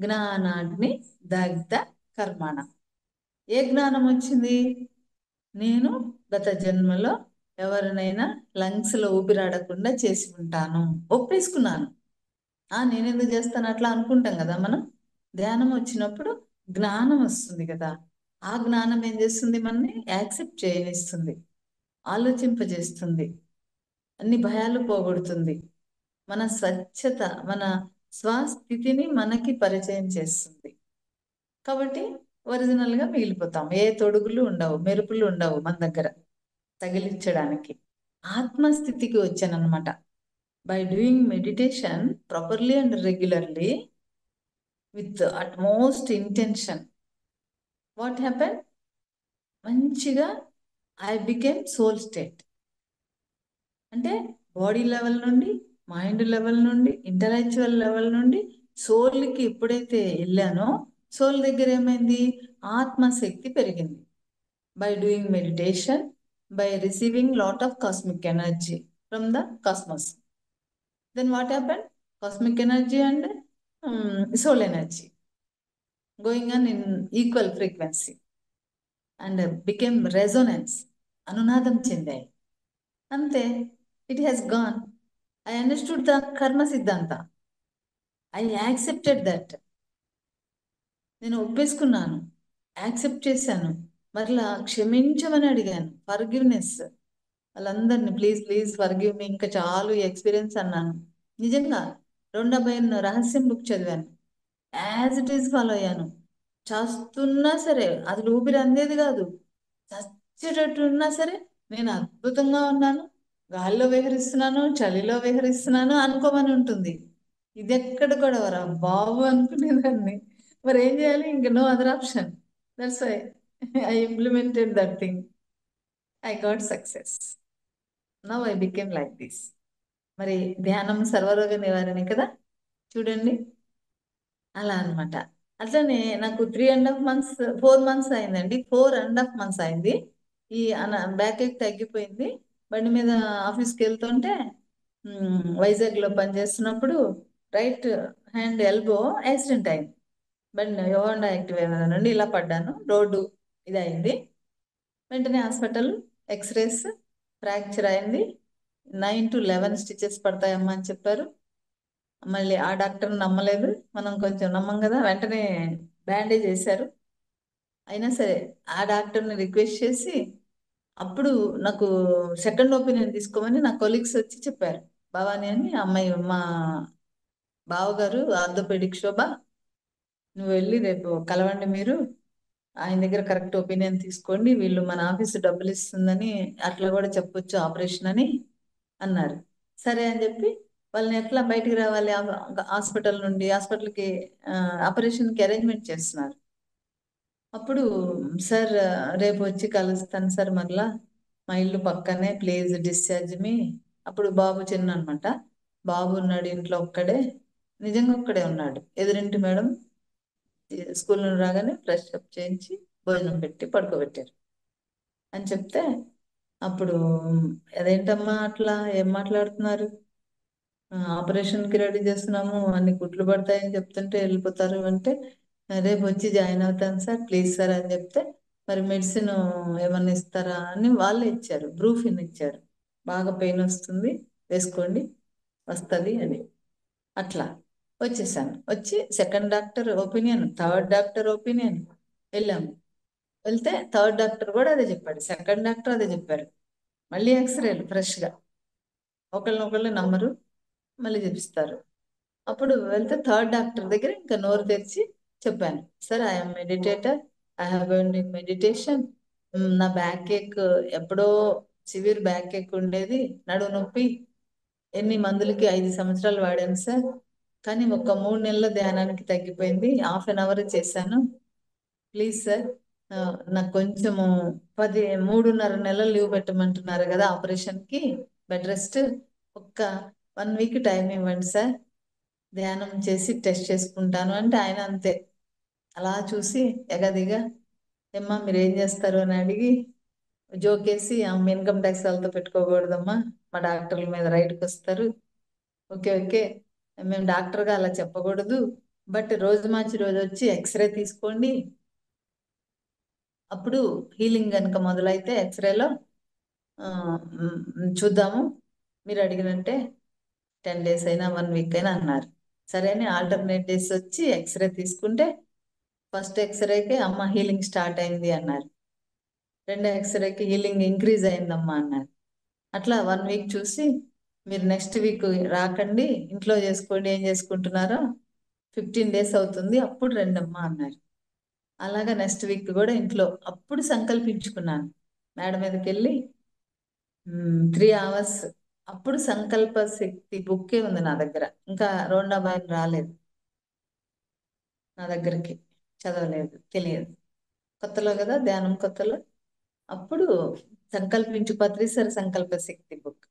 జ్ఞానాగ్ని దగ్ధ కర్మణ. ఏ జ్ఞానం వచ్చింది, నేను గత జన్మలో ఎవరినైనా లంగ్స్ లో ఊపిరాడకుండా చేసి ఉంటాను, ఒప్పేసుకున్నాను. నేనెందుకు చేస్తాను, అట్లా అనుకుంటాం కదా మనం. ధ్యానం వచ్చినప్పుడు జ్ఞానం వస్తుంది కదా, ఆ జ్ఞానం ఏం చేస్తుంది, మనని యాక్సెప్ట్ చేయనిస్తుంది, ఆలోచింపజేస్తుంది, అన్ని భయాలు పోగొడుతుంది, మన స్వచ్ఛత, మన స్వస్థితిని మనకి పరిచయం చేస్తుంది. కాబట్టి ఒరిజినల్ గా మిగిలిపోతాం, ఏ తొడుగులు ఉండవు, మెరుపులు ఉండవు మన దగ్గర తగిలించడానికి. ఆత్మస్థితికి వచ్చానన్నమాట. By doing meditation properly and regularly with utmost intention, what happen, మంచిగా ఐ బికేమ్ సోల్ స్టేట్. అంటే బాడీ లెవెల్ నుండి, మైండ్ లెవెల్ నుండి, ఇంటలెక్చువల్ లెవెల్ నుండి సోల్కి ఎప్పుడైతే వెళ్ళానో, సోల్ దగ్గర ఏమైంది, ఆత్మశక్తి పెరిగింది. By doing meditation, by receiving lot of cosmic energy from the cosmos. Then what happen, cosmic energy and soul energy going on in equal frequency and became resonance, అనునాదం చెందాయి. అంతే, it has gone. I understood the కర్మ సిద్ధాంత. I accepted that. నేను ఒప్పేసుకున్నాను, accept చేశాను, మరలా క్షమించమని అడిగాను, forgiveness. వాళ్ళందరినీ ప్లీజ్ ప్లీజ్ ఫర్గివ్ మీ, ఇంకా చాలు ఎక్స్పీరియన్స్ అన్నాను. నిజంగా 250 రహస్యం బుక్ చదివాను, యాజ్ ఇట్ ఈస్ ఫాలో అయ్యాను. చేస్తున్నా సరే అది ఊపిరి అందేది కాదు, చచ్చేటట్టు ఉన్నా సరే నేను అద్భుతంగా ఉన్నాను, గాలిలో విహరిస్తున్నాను, చలిలో విహరిస్తున్నాను అనుకోమని ఉంటుంది. ఇది ఎక్కడ గొడవరా బాబు అనుకునేదాన్ని. మరి ఏం చేయాలి, ఇంకా no other option. That's why I implemented that thing. I got success. Now I became like this. మరి ధ్యానం సర్వరోగ నివారణ కదా, చూడండి. అలా అన్నమాట. అట్లనే నాకు 3.5 months 4 months అయిందండి, 4.5 months అయింది. ఈ బ్యాక్ ఎక్ తగ్గిపోయింది. బండి మీద ఆఫీస్కి వెళ్తుంటే వైజాగ్లో పనిచేస్తున్నప్పుడు రైట్ హ్యాండ్ ఎల్బో యాక్సిడెంట్ అయింది. బండి హోండా యాక్టివా నుండి ఇలా పడ్డాను, రోడ్డు ఇది అయింది. వెంటనే హాస్పిటల్, ఎక్స్రేస్, ఫ్రాక్చర్ అయింది, 9 to 11 స్టిచెస్ పడతాయమ్మా అని చెప్పారు. మళ్ళీ ఆ డాక్టర్ నమ్మలేదు, మనం కొంచెం నమ్మం కదా, వెంటనే బ్యాండేజ్ వేశారు. అయినా సరే ఆ డాక్టర్ని రిక్వెస్ట్ చేసి అప్పుడు నాకు సెకండ్ ఒపీనియన్ తీసుకోమని నా కొలీగ్స్ వచ్చి చెప్పారు. భవాని అని అమ్మాయి, మా బావగారు ఆర్థోపెడిక్ శోభ, నువ్వు వెళ్ళి రేపు కలవండి, మీరు ఆయన దగ్గర కరెక్ట్ ఒపీనియన్ తీసుకోండి, వీళ్ళు మన ఆఫీసు డబ్బులు ఇస్తుందని అట్లా కూడా చెప్పొచ్చు ఆపరేషన్ అని అన్నారు. సరే అని చెప్పి వాళ్ళని ఎట్లా బయటికి రావాలి హాస్పిటల్ నుండి, హాస్పిటల్కి ఆపరేషన్కి అరేంజ్మెంట్ చేస్తున్నారు. అప్పుడు సార్ రేపు వచ్చి కలుస్తాను సార్, మరలా మా ఇల్లు పక్కనే, ప్లీజ్ డిశ్చార్జ్ మీ. అప్పుడు బాబు చిన్న అనమాట, బాబు ఉన్నాడు ఇంట్లో ఒక్కడే, నిజంగా ఒక్కడే ఉన్నాడు. ఎదురింటి మేడం స్కూల్ నుండి రాగానే ఫ్రెష్ అప్ చేయించి భోజనం పెట్టి పడుకోబెట్టారు అని చెప్తే, అప్పుడు అదేంటమ్మా అట్లా ఏం మాట్లాడుతున్నారు, ఆపరేషన్కి రెడీ చేస్తున్నాము, అన్ని కుట్లు పడతాయని చెప్తుంటే వెళ్ళిపోతారు అంటే, రేపు వచ్చి జాయిన్ అవుతాను సార్, ప్లీజ్ సార్ అని చెప్తే, మరి మెడిసిన్ ఏమన్నా ఇస్తారా అని వాళ్ళే ఇచ్చారు, బ్రూఫిన్ ఇచ్చారు. బాగా పెయిన్ వస్తుంది, వేసుకోండి, వస్తుంది అని. అట్లా వచ్చేసాను. వచ్చి second doctor opinion, third doctor opinion వెళ్ళాము. వెళ్తే థర్డ్ డాక్టర్ కూడా అదే చెప్పాడు, సెకండ్ డాక్టర్ అదే చెప్పారు. మళ్ళీ ఎక్స్రేలు ఫ్రెష్గా, ఒకళ్ళనొకళ్ళు నమ్మరు, మళ్ళీ చూపిస్తారు. అప్పుడు వెళ్తే థర్డ్ డాక్టర్ దగ్గర ఇంకా నోరు తెరిచి చెప్పాను, sir I'm meditator, I have meditation. నా బ్యాక్ ఏక్ ఎప్పుడో సివియర్ బ్యాక్ ఏక్ ఉండేది, నడుము నొప్పి, ఎన్ని మందులకి 5 సంవత్సరాలు వాడాను సార్, కానీ ఒక 3 నెలల ధ్యానానికి తగ్గిపోయింది, హాఫ్ అన్ అవర్ చేశాను, ప్లీజ్ సార్ నాకు కొంచెము 3.5 నెలలు లీవ్ పెట్టమంటున్నారు కదా ఆపరేషన్కి, బెడ్ రెస్ట్, ఒక్క 1 వీక్ టైం ఇవ్వండి సార్, ధ్యానం చేసి టెస్ట్ చేసుకుంటాను అంటే ఆయన అంతే అలా చూసి ఎగదిగా, ఏమ్మా మీరు ఏం చేస్తారు అని అడిగి జోకేసి, ఇన్కమ్ ట్యాక్స్ వాళ్ళతో పెట్టుకోకూడదమ్మా, మా డాక్టర్ల మీద రైట్కి వస్తారు, ఓకే ఓకే, మేము డాక్టర్గా అలా చెప్పకూడదు, బట్ రోజు మార్చి రోజు వచ్చి ఎక్స్రే తీసుకోండి, అప్పుడు హీలింగ్ కనుక మొదలైతే ఎక్స్రేలో చూద్దాము, మీరు అడిగినంటే 10 days అయినా 1 week అయినా అన్నారు. సరే అని ఆల్టర్నేట్ డేస్ వచ్చి ఎక్స్రే తీసుకుంటే, ఫస్ట్ ఎక్స్రేకి అమ్మ హీలింగ్ స్టార్ట్ అయింది అన్నారు, రెండో ఎక్స్రేకి హీలింగ్ ఇంక్రీజ్ అయిందమ్మా అన్నారు. అట్లా 1 week చూసి, మీరు నెక్స్ట్ వీక్ రాకండి, ఇంట్లో చేసుకోండి, ఏం చేసుకుంటున్నారో, 15 days అవుతుంది, అప్పుడు రండమ్మా అన్నారు. అలాగా నెక్స్ట్ వీక్ కూడా ఇంట్లో అప్పుడు సంకల్పించుకున్నాను, మేడ మీదకి వెళ్ళి 3 hours, అప్పుడు సంకల్ప శక్తి బుక్కే ఉంది నా దగ్గర, ఇంకా రోండా బాయ్ రాలేదు నా దగ్గరికి, చదవలేదు, తెలియదు, కొత్తలో కదా ధ్యానం కొత్తలో. అప్పుడు సంకల్పించు పత్రిసర సంకల్ప శక్తి బుక్,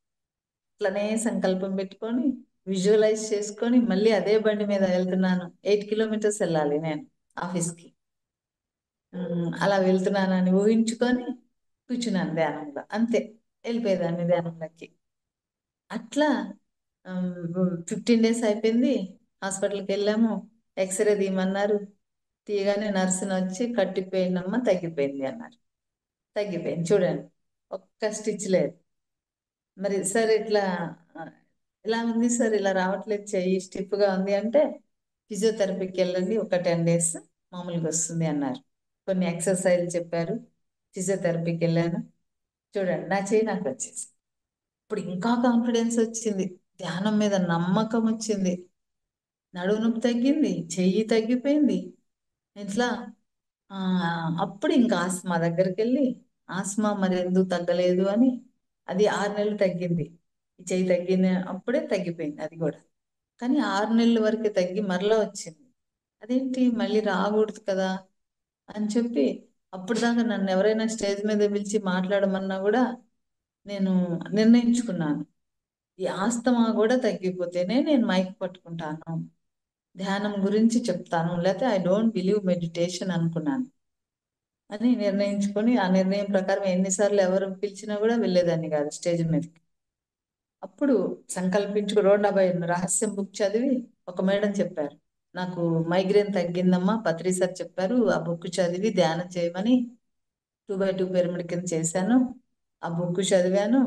అట్లనే సంకల్పం పెట్టుకొని విజువలైజ్ చేసుకొని మళ్ళీ అదే బండి మీద వెళ్తున్నాను, 8 kilometers వెళ్ళాలి నేను ఆఫీస్కి, అలా వెళ్తున్నానని ఊహించుకొని కూర్చున్నాను ధ్యానంలో, అంతే వెళ్ళిపోయేదాన్ని ధ్యానంలోకి. అట్లా 15 days అయిపోయింది, హాస్పిటల్కి వెళ్ళాము, ఎక్స్రే తీయమన్నారు, తీయగానే నర్సుని వచ్చి కట్టిపోయిందమ్మా తగ్గిపోయింది అన్నారు. తగ్గిపోయింది చూడండి, ఒక్క స్టిచ్ లేదు. మరి సార్ ఇట్లా ఆ, ఇలా ఉంది సార్, ఇలా రావట్లేదు, చెయ్యి స్టిఫ్గా ఉంది అంటే, ఫిజియోథెరపీకి వెళ్ళండి, ఒక 10 days మామూలుగా వస్తుంది అన్నారు. కొన్ని ఎక్సర్సైజ్ చెప్పారు, ఫిజియోథెరపీకి వెళ్ళాను, చూడండి నా చెయ్యి నాకు వచ్చేసి, ఇప్పుడు ఇంకా కాన్ఫిడెన్స్ వచ్చింది, ధ్యానం మీద నమ్మకం వచ్చింది, నడుము నొప్పి తగ్గింది, చెయ్యి తగ్గిపోయింది. ఇట్లా ఆ, అప్పుడు ఇంకా ఆస్మా దగ్గరికి వెళ్ళి, ఆస్మా మరి ఎందుకు తగ్గలేదు అని, అది 6 నెలలు తగ్గింది, ఈ చెయ్యి తగ్గిన అప్పుడే తగ్గిపోయింది అది కూడా, కానీ 6 నెలల వరకే తగ్గి మరలా వచ్చింది, అదేంటి మళ్ళీ రాకూడదు కదా అని చెప్పి, అప్పుడు దాకా నన్ను ఎవరైనా స్టేజ్ మీద పిలిచి మాట్లాడమన్నా కూడా నేను నిర్ణయించుకున్నాను, ఈ ఆస్తమా కూడా తగ్గిపోతేనే నేను మైక్ పట్టుకుంటాను, ధ్యానం గురించి చెప్తాను, లేకపోతే ఐ డోంట్ బిలీవ్ మెడిటేషన్ అనుకున్నాను అని నిర్ణయించుకొని, ఆ నిర్ణయం ప్రకారం ఎన్నిసార్లు ఎవరు పిలిచినా కూడా వెళ్ళేదాన్ని కాదు స్టేజ్ మీదకి. అప్పుడు సంకల్పించుకు రోడ్డాబాయ్ రహస్యం బుక్ చదివి, ఒక మేడం చెప్పారు, నాకు మైగ్రేన్ తగ్గిందమ్మా, పత్రి సార్ చెప్పారు, ఆ బుక్ చదివి ధ్యానం చేయమని 2x2 పిరమిడ్ కింద చేశాను, ఆ బుక్ చదివాను,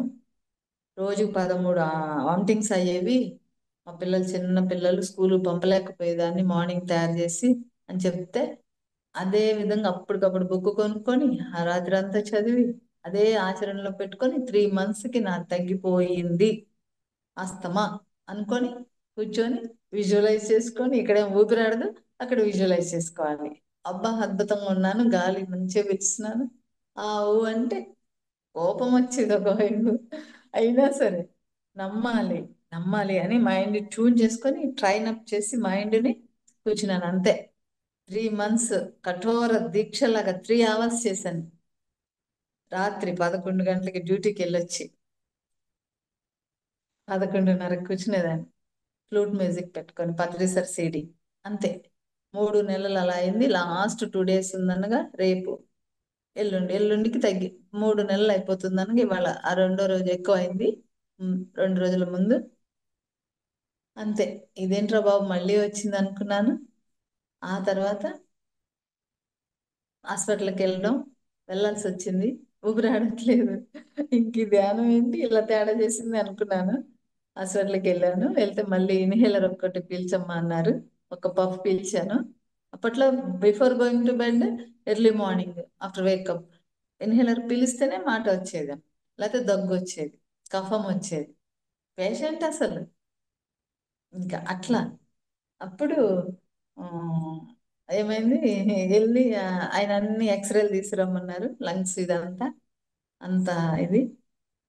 రోజు 13 వామిటింగ్స్ అయ్యేవి, మా పిల్లలు చిన్న పిల్లలు స్కూల్ పంపలేకపోయేదాన్ని, మార్నింగ్ తయారు చేసి అని చెప్తే, అదే విధంగా అప్పటికప్పుడు బుక్ కొనుక్కొని ఆ రాత్రి అంతా చదివి అదే ఆచరణలో పెట్టుకొని 3 monthsకి నాకు తగ్గిపోయింది అస్తమా అనుకొని కూర్చొని విజువలైజ్ చేసుకొని, ఇక్కడే ఊపిరాడదు, అక్కడ విజువలైజ్ చేసుకోవాలి, అబ్బా అద్భుతంగా ఉన్నాను, గాలి మంచిగా పీల్చుతున్నాను, ఆ ఊ అంటే కోపం వచ్చేది ఒకవైపు, అయినా సరే నమ్మాలి నమ్మాలి అని మైండ్ ట్యూన్ చేసుకొని ట్రైన్ అప్ చేసి మైండ్ని కూర్చున్నాను అంతే. 3 months కఠోర దీక్షలాగా 3 hours చేశాను, రాత్రి 11 గంటలకి డ్యూటీకి వెళ్ళొచ్చి 11:30 కూర్చునేదాన్ని, ఫ్లూట్ మ్యూజిక్ పెట్టుకొని పత్రిసర్ సిడి, అంతే 3 నెలలు అలా అయింది. లాస్ట్ 2 days ఉందనగా రేపు ఎల్లుండికి తగ్గి 3 నెలలు అయిపోతుంది అనగా ఇవాళ ఆ రెండో రోజు ఎక్కువ అయింది, 2 రోజుల ముందు, అంతే. ఇదేంట్రా బాబు మళ్ళీ వచ్చింది అనుకున్నాను. ఆ తర్వాత హాస్పిటల్కి వెళ్ళడం, వెళ్ళాల్సి వచ్చింది. ఊపిరాడట్లేదు. ఇంక ఈ ధ్యానం ఏంటి ఇలా తేడా చేసింది అనుకున్నాను. హాస్పిటల్కి వెళ్ళాను. వెళ్తే మళ్ళీ ఇన్హేలర్ ఒక్కటి పీల్చమ్మా అన్నారు. ఒక పఫ్ పీల్చాను. అప్పట్లో before going to bed, early morning after wake up inhaler పీలిస్తేనే మాట వచ్చేది, లేకపోతే దగ్గు వచ్చేది, కఫం వచ్చేది. పేషెంట్ అసలు ఇంకా అట్లా. అప్పుడు ఆ, ఏమైంది, వెళ్ళి ఆయన అన్ని ఎక్స్రేలు తీసుకురమ్మన్నారు, లంగ్స్ ఇదంతా అంత ఇది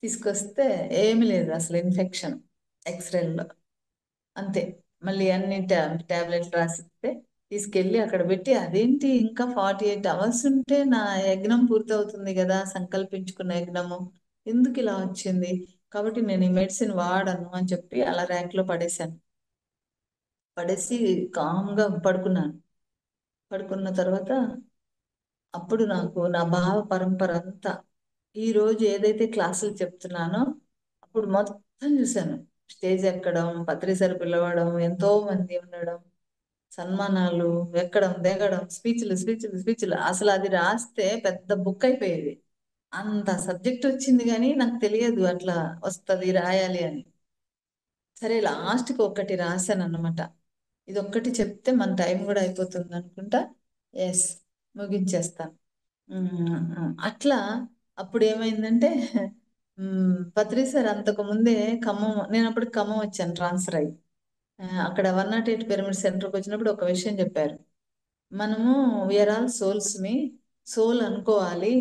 తీసుకొస్తే ఏమీ లేదు అసలు, ఇన్ఫెక్షన్ ఎక్స్రేల్లో అంతే. మళ్ళీ అన్ని టాబ్లెట్లు రాసిస్తే తీసుకెళ్ళి అక్కడ పెట్టి, అదేంటి ఇంకా 48 hours ఉంటే నా యజ్ఞం పూర్తవుతుంది కదా, సంకల్పించుకున్న యజ్ఞము ఎందుకు ఇలా వచ్చింది, కాబట్టి నేను ఈ మెడిసిన్ వాడను అని చెప్పి అలా ర్యాక్లో పడేశాను. పడేసి కామ్గా పడుకున్నాను. పడుకున్న తర్వాత అప్పుడు నాకు నా భావ పరంపర అంతా, ఈ రోజు ఏదైతే క్లాసులు చెప్తున్నానో అప్పుడు మొత్తం చూశాను. స్టేజ్ ఎక్కడం, పత్రిసారి పిలవడం, ఎంతో మంది ఉండడం, సన్మానాలు, ఎక్కడం దిగడం, స్పీచ్లు అసలు అది రాస్తే పెద్ద బుక్ అయిపోయేది. అంత సబ్జెక్ట్ వచ్చింది కానీ నాకు తెలియదు అట్లా వస్తుంది రాయాలి అని. సరే లాస్ట్కి ఒక్కటి రాశాను అన్నమాట. ఇది ఒక్కటి చెప్తే మన టైం కూడా అయిపోతుంది అనుకుంటా. ఎస్, ముగించేస్తాను. అట్లా అప్పుడు ఏమైందంటే పత్రి సార్ అంతకు ముందే ఖమ్మం, నేను అప్పుడు ఖమ్మం వచ్చాను ట్రాన్స్ఫర్ అయ్యి. అక్కడ 108 పిరమిడ్ సెంటర్కి వచ్చినప్పుడు ఒక విషయం చెప్పారు. మనము వీఆర్ ఆల్ సోల్స్ని, సోల్ అనుకోవాలి,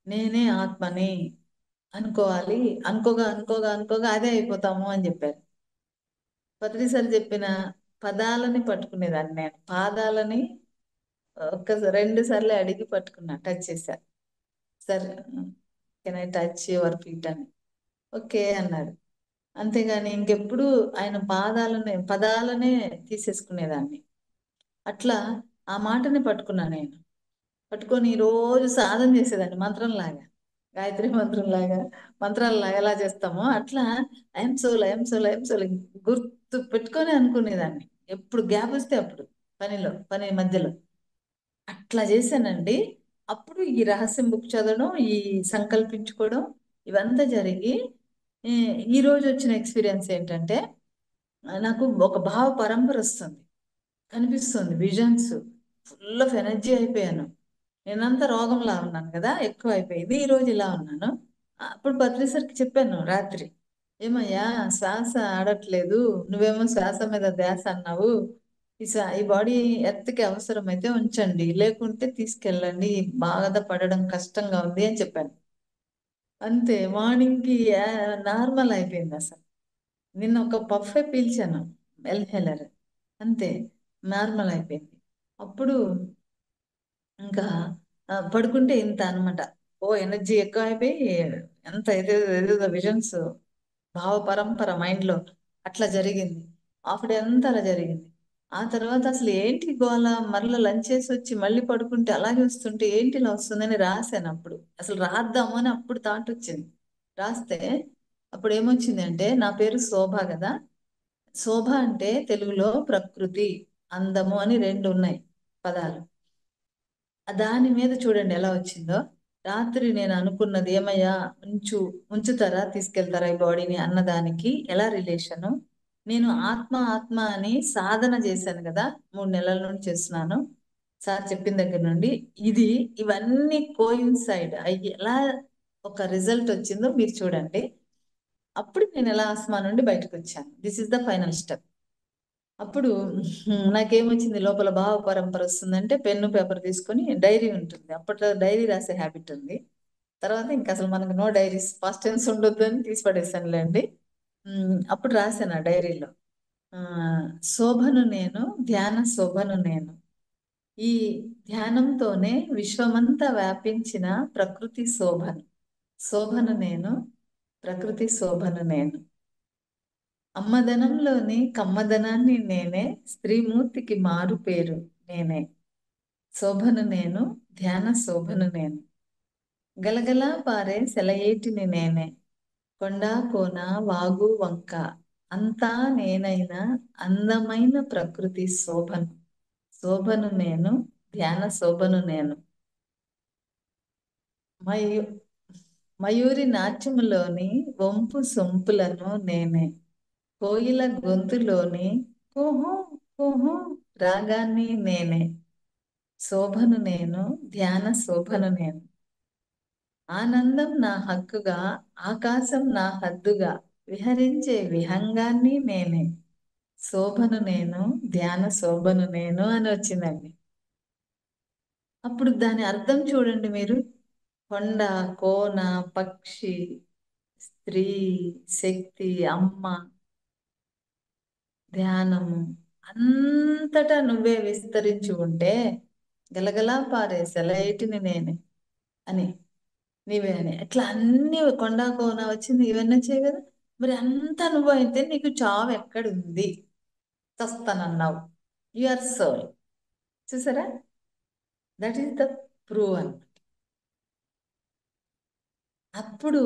నేనే ఆత్మని అనుకోవాలి, అనుకోగా అనుకోగా అనుకోగా అదే అయిపోతాము అని చెప్పారు. పత్రి సార్ చెప్పిన పదాలని పట్టుకునేదాన్ని నేను, పాదాలని ఒక్క 2 సార్లు అడిగి పట్టుకున్నా, టచ్ చేశా. Sir can I touch your feet అని, ఓకే అన్నారు. అంతేగాని ఇంకెప్పుడు ఆయన పదాలనే తీసేసుకునేదాన్ని. అట్లా ఆ మాటని పట్టుకున్నా నేను. పట్టుకొని రోజు సాధన చేసేదాన్ని మంత్రంలాగా, గాయత్రి మంత్రంలాగా, మంత్రాలలాగా ఎలా చేస్తామో అట్లా I am soul, I am soul, I am soul గుర్తు పెట్టుకొని అనుకునేదాన్ని. ఎప్పుడు గ్యాప్ వస్తే అప్పుడు, పని మధ్యలో అట్లా చేశానండి. అప్పుడు ఈ రహస్యం బుక్ చదవడం, ఈ సంకల్పించుకోవడం ఇవంతా జరిగి ఈ ఈ రోజు వచ్చిన ఎక్స్పీరియన్స్ ఏంటంటే, నాకు ఒక భావ పరంపర వస్తుంది, కనిపిస్తుంది విజన్స్, ఫుల్ ఆఫ్ ఎనర్జీ అయిపోయాను. నేనంతా రోగంలా ఉన్నాను కదా, ఎక్కువ అయిపోయింది. ఈ రోజు ఇలా ఉన్నాను. అప్పుడు పత్రిసరికి చెప్పాను రాత్రి, ఏమయ్యా శ్వాస ఆడట్లేదు, నువ్వేమో శ్వాస మీద ధ్యాస అన్నావు, ఈ బాడీ ఎర్త్కి అవసరమైతే ఉంచండి, లేకుంటే తీసుకెళ్ళండి, బాధ పడడం కష్టంగా ఉంది అని చెప్పాను. అంతే, మార్నింగ్కి నార్మల్ అయిపోయింది అసలు. నిన్న ఒక పఫే పీల్చాను, ఎల్హెలర్, అంతే నార్మల్ అయిపోయింది. అప్పుడు ఇంకా పడుకుంటే ఇంత అనమాట. ఓ ఎనర్జీ ఎక్కువ అయిపోయి ఎంత ఏదేదో ఏదేదో విజన్స్, భావ పరంపర మైండ్లో అట్లా జరిగింది. హాఫ్ డే అంతా అలా జరిగింది. ఆ తర్వాత అసలు ఏంటి గోల, మరలా లంచ్ చేసి వచ్చి మళ్ళీ పడుకుంటే అలాగే వస్తుంటే ఏంటి ఇలా వస్తుందని రాశాను. అప్పుడు అసలు రాద్దాము అని అప్పుడు థాట్ వచ్చింది. రాస్తే అప్పుడు ఏమొచ్చింది అంటే, నా పేరు శోభ కదా, శోభ అంటే తెలుగులో ప్రకృతి, అందము అని 2 ఉన్నాయి పదాలు. దాని మీద చూడండి ఎలా వచ్చిందో. రాత్రి నేను అనుకున్నది, ఏమయ్యా ఉంచుతారా, తీసుకెళ్తారా ఈ బాడీని అన్నదానికి ఎలా రిలేషను. నేను ఆత్మ ఆత్మ అని సాధన చేశాను కదా, 3 నెలల నుండి చేస్తున్నాను సార్ చెప్పిన దగ్గర నుండి. ఇవన్నీ కోయిన్సైడ్ అయ్యి ఎలా ఒక రిజల్ట్ వచ్చిందో మీరు చూడండి. అప్పుడు నేను ఎలా ఆస్మా నుండి బయటకు వచ్చాను. This is the final step. అప్పుడు నాకేమొచ్చింది, లోపల భావ పరంపర వస్తుందంటే పెన్ను పేపర్ తీసుకొని డైరీ ఉంటుంది, అప్పట్లో డైరీ రాసే హ్యాబిట్ ఉంది. తర్వాత ఇంకా అసలు మనకు నో డైరీస్, పాస్ట్ టెన్స్ ఉండొద్దు అని తీసి పడేసానులేండి. అప్పుడు రాశాను ఆ డైరీలో, శోభను నేను, ధ్యాన శోభను నేను, ఈ ధ్యానంతోనే విశ్వమంతా వ్యాపించిన ప్రకృతి శోభను, శోభను నేను, ప్రకృతి శోభను నేను, అమ్మదనంలోని కమ్మదనాన్ని నేనే, స్త్రీమూర్తికి మారు పేరు నేనే, శోభను నేను, ధ్యాన శోభను నేను, గలగలా పారే సెలయేటిని నేనే, కొండా కోన వాగు వంక అంతా నేనైన అందమైన ప్రకృతి శోభను, శోభను నేను, ధ్యాన శోభను నేను, మయూ మయూరి నాట్యములోని వంపు సొంపులను నేనే, కోయిల గొంతులోని కుహు కుహు రాగాన్ని నేనే, శోభను నేను, ధ్యాన శోభను నేను, ఆనందం నా హక్కుగా, ఆకాశం నా హద్దుగా, విహరించే విహంగాన్ని నేనే, శోభను నేను, ధ్యాన శోభను నేను అని వచ్చిందండి. అప్పుడు దాని అర్థం చూడండి మీరు. కొండ, కోన, పక్షి, స్త్రీ, శక్తి, అమ్మ, ధ్యానము అంతటా నువ్వే విస్తరించి ఉంటే గలగలా పారే సెలయేటిని నేనే అని, నీవే అని, అట్లా అన్ని కొండ కోన వచ్చింది ఇవన్నీ వచ్చాయి కదా. మరి అంతా నువ్వు అయితే నీకు చావు ఎక్కడుంది? చస్తానన్నావు. You are soul. చూసారా? దట్ ఈస్ ద ప్రూవ్ అని. అప్పుడు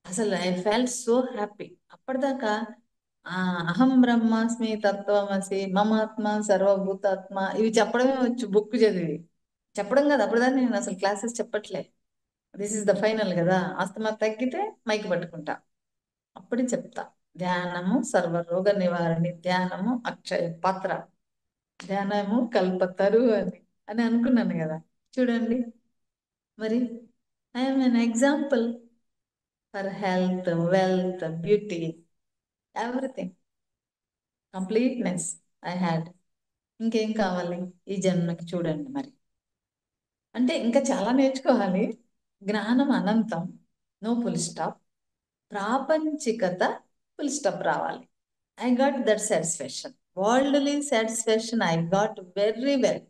అసలు ఐ ఫెల్ట్ సో హ్యాపీ. అప్పటిదాకా అహం బ్రహ్మాస్మి, తత్వమసి, మమాత్మ, సర్వభూతాత్మ ఇవి చెప్పడమే వచ్చు బుక్ చదివి. చెప్పడం కదా, అప్పటిదాకా నేను అసలు క్లాసెస్ చెప్పట్లే. దిస్ ఇస్ ద ఫైనల్ కదా, ఆస్తమా తగ్గితే మైక్ పట్టుకుంటా, అప్పుడే చెప్తా. ధ్యానము సర్వరోగ నివారణి, ధ్యానము అక్షయ పాత్ర, ధ్యానము కల్పతరు అని అని అనుకున్నాను కదా. చూడండి మరి, I'm an example for health, wealth, beauty, everything, completeness I had. ఇంకేం కావాలి ఈ జన్మకి? చూడండి మరి. అంటే ఇంకా చాలా నేర్చుకోవాలి. జ్ఞానం అనంతం, నో ఫుల్ స్టాప్. ప్రాపంచికత ఫుల్ స్టాప్ రావాలి. I got that satisfaction, worldly satisfaction I got very well.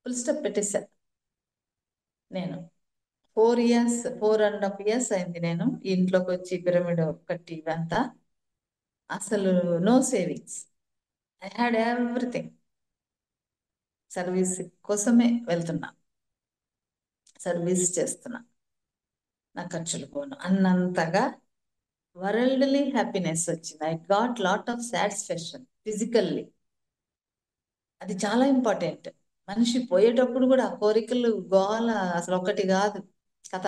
Full stop పెట్టేశాను నేను. 4 years, 4.5 years అయింది నేను ఈ ఇంట్లోకి వచ్చి పిరమిడ్ కట్టి ఇవంతా. అసలు no savings, I had everything. Service కోసమే వెళ్తున్నా, సర్వీస్ చేస్తున్నా, నా ఖర్చులు పోను అన్నంతగా వరల్డ్లీ హ్యాపీనెస్ వచ్చింది. I got lot of satisfaction physically. అది చాలా ఇంపార్టెంట్. మనిషి పోయేటప్పుడు కూడా ఆ కోరికలు గోల అసలు ఒకటి కాదు కథ.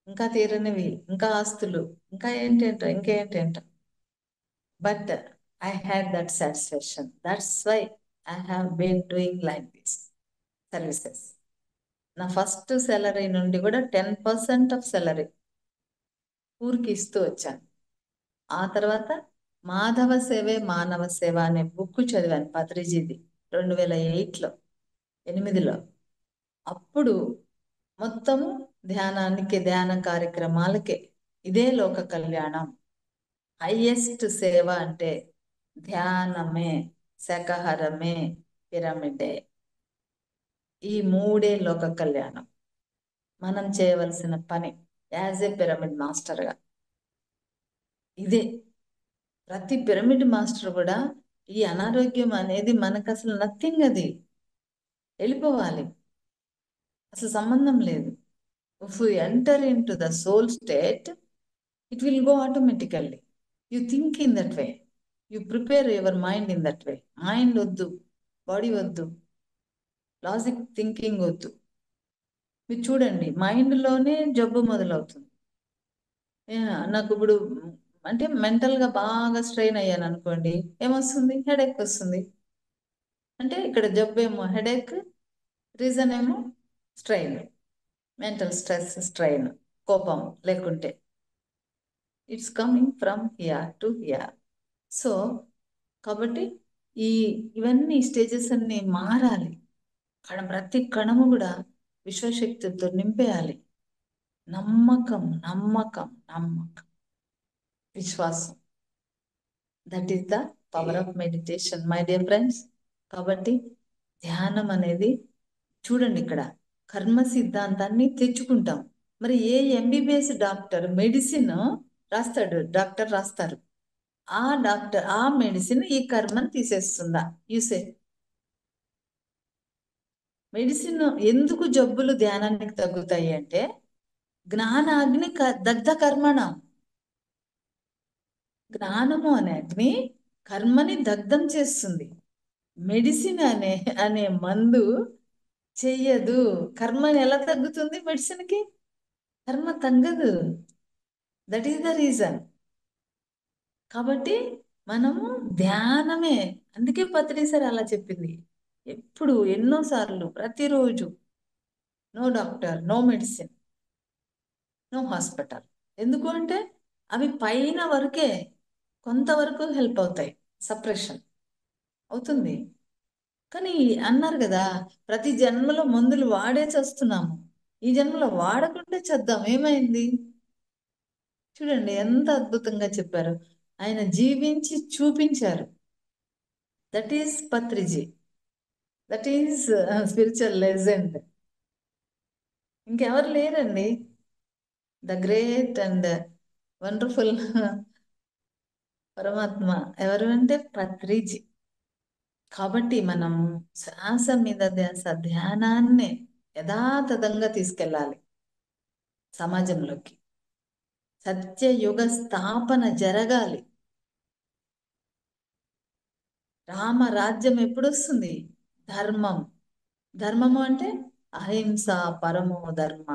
ఇంకా తీరనివి, ఇంకా ఆస్తులు, ఇంకా ఏంటేంటో ఇంకేంటేంటో. But I had that satisfaction. That's why I have been doing like this services. నా ఫస్ట్ సాలరీ నుండి కూడా 10% ఆఫ్ సాలరీ ఊరికి ఇస్తూ వచ్చాను. ఆ తర్వాత మాధవ సేవే మానవ సేవ అనే బుక్ చదివాను పత్రిజీది 2008లో 8లో. అప్పుడు మొత్తము ధ్యానానికి, ధ్యాన కార్యక్రమాలకే ఇదే లోక కళ్యాణం. హైయెస్ట్ సేవ అంటే ధ్యానమే, శాకాహారమే, పిరమిడే. ఈ మూడే లోక కళ్యాణం. మనం చేయవలసిన పని యాజ్ ఏ పిరమిడ్ మాస్టర్గా ఇదే. ప్రతి పిరమిడ్ మాస్టర్ కూడా ఈ అనారోగ్యం అనేది మనకు అసలు నథింగ్, అది వెళ్ళిపోవాలి, అసలు సంబంధం లేదు. If you enter in to the soul state, it will go automatically. You think in that way, you prepare your mind in that way. Mind వద్దు, బాడీ వద్దు, లాజిక్ థింకింగ్ వద్దు. మీరు చూడండి, మైండ్లోనే జబ్బు మొదలవుతుంది. నాకు ఇప్పుడు అంటే మెంటల్గా బాగా స్ట్రెయిన్ అయ్యాను అనుకోండి, ఏమొస్తుంది? హెడేక్ వస్తుంది. అంటే ఇక్కడ జబ్బు ఏమో హెడేక్, రీజన్ ఏమో స్ట్రెయిన్, మెంటల్ స్ట్రెస్, స్ట్రెయిన్, కోపం లేకుంటే it's coming from here to hear. So కాబట్టి ఇవన్నీ స్టేజెస్ అన్ని మారాలి. ప్రతి కణము కూడా విశ్వశక్తితో నింపేయాలి. నమ్మకం నమ్మకం నమ్మకం, విశ్వాసం. That is the power of meditation my dear friends. కాబట్టి ధ్యానం అనేది చూడండి, ఇక్కడ కర్మ సిద్ధాంతాన్ని తెచ్చుకుంటాం. మరి ఏ ఎంబీబీఎస్ డాక్టర్ మెడిసిన్ రాస్తాడు, డాక్టర్ రాస్తారు, ఆ డాక్టర్ ఆ మెడిసిన్ ఈ కర్మను తీసేస్తుందా? యూసే మెడిసిన్ ఎందుకు జబ్బులు ధ్యానానికి తగ్గుతాయి అంటే జ్ఞానాగ్ని దగ్ధ కర్మణం. జ్ఞానము అనే అగ్ని కర్మని దగ్ధం చేస్తుంది. మెడిసిన్ అనే అనే మందు చెయ్యదు. కర్మని ఎలా తగ్గుతుంది మెడిసిన్కి? కర్మ తగ్గదు. That is the reason. కాబట్టి మనము ధ్యానమే. అందుకే పత్రి సార్ అలా చెప్పింది. ఎప్పుడు ఎన్నోసార్లు ప్రతిరోజు no doctor, no medicine, no hospital. ఎందుకు అంటే అవి పైన వరకే కొంతవరకు హెల్ప్ అవుతాయి, సప్రెషన్ అవుతుంది. కానీ అన్నారు కదా, ప్రతి జన్మలో మందులు వాడే చేస్తున్నాము, ఈ జన్మలో వాడకుండా చేద్దాం, ఏమైంది? చూడండి ఎంత అద్భుతంగా చెప్పారు. ఆయన జీవించి చూపించారు. That is Patriji, that is spiritual legend. ఇంకెవరు లేరండి ద గ్రేట్ అండ్ వండర్ఫుల్ పరమాత్మ ఎవరు అంటే పత్రిజీ. కాబట్టి మనం శ్వాస మీద ధ్యాస, ధ్యానాన్ని యథాతథంగా తీసుకెళ్ళాలి సమాజంలోకి. సత్యయుగ స్థాపన జరగాలి. రామరాజ్యం ఎప్పుడు వస్తుంది? ధర్మం. ధర్మము అంటే అహింస పరమో ధర్మ.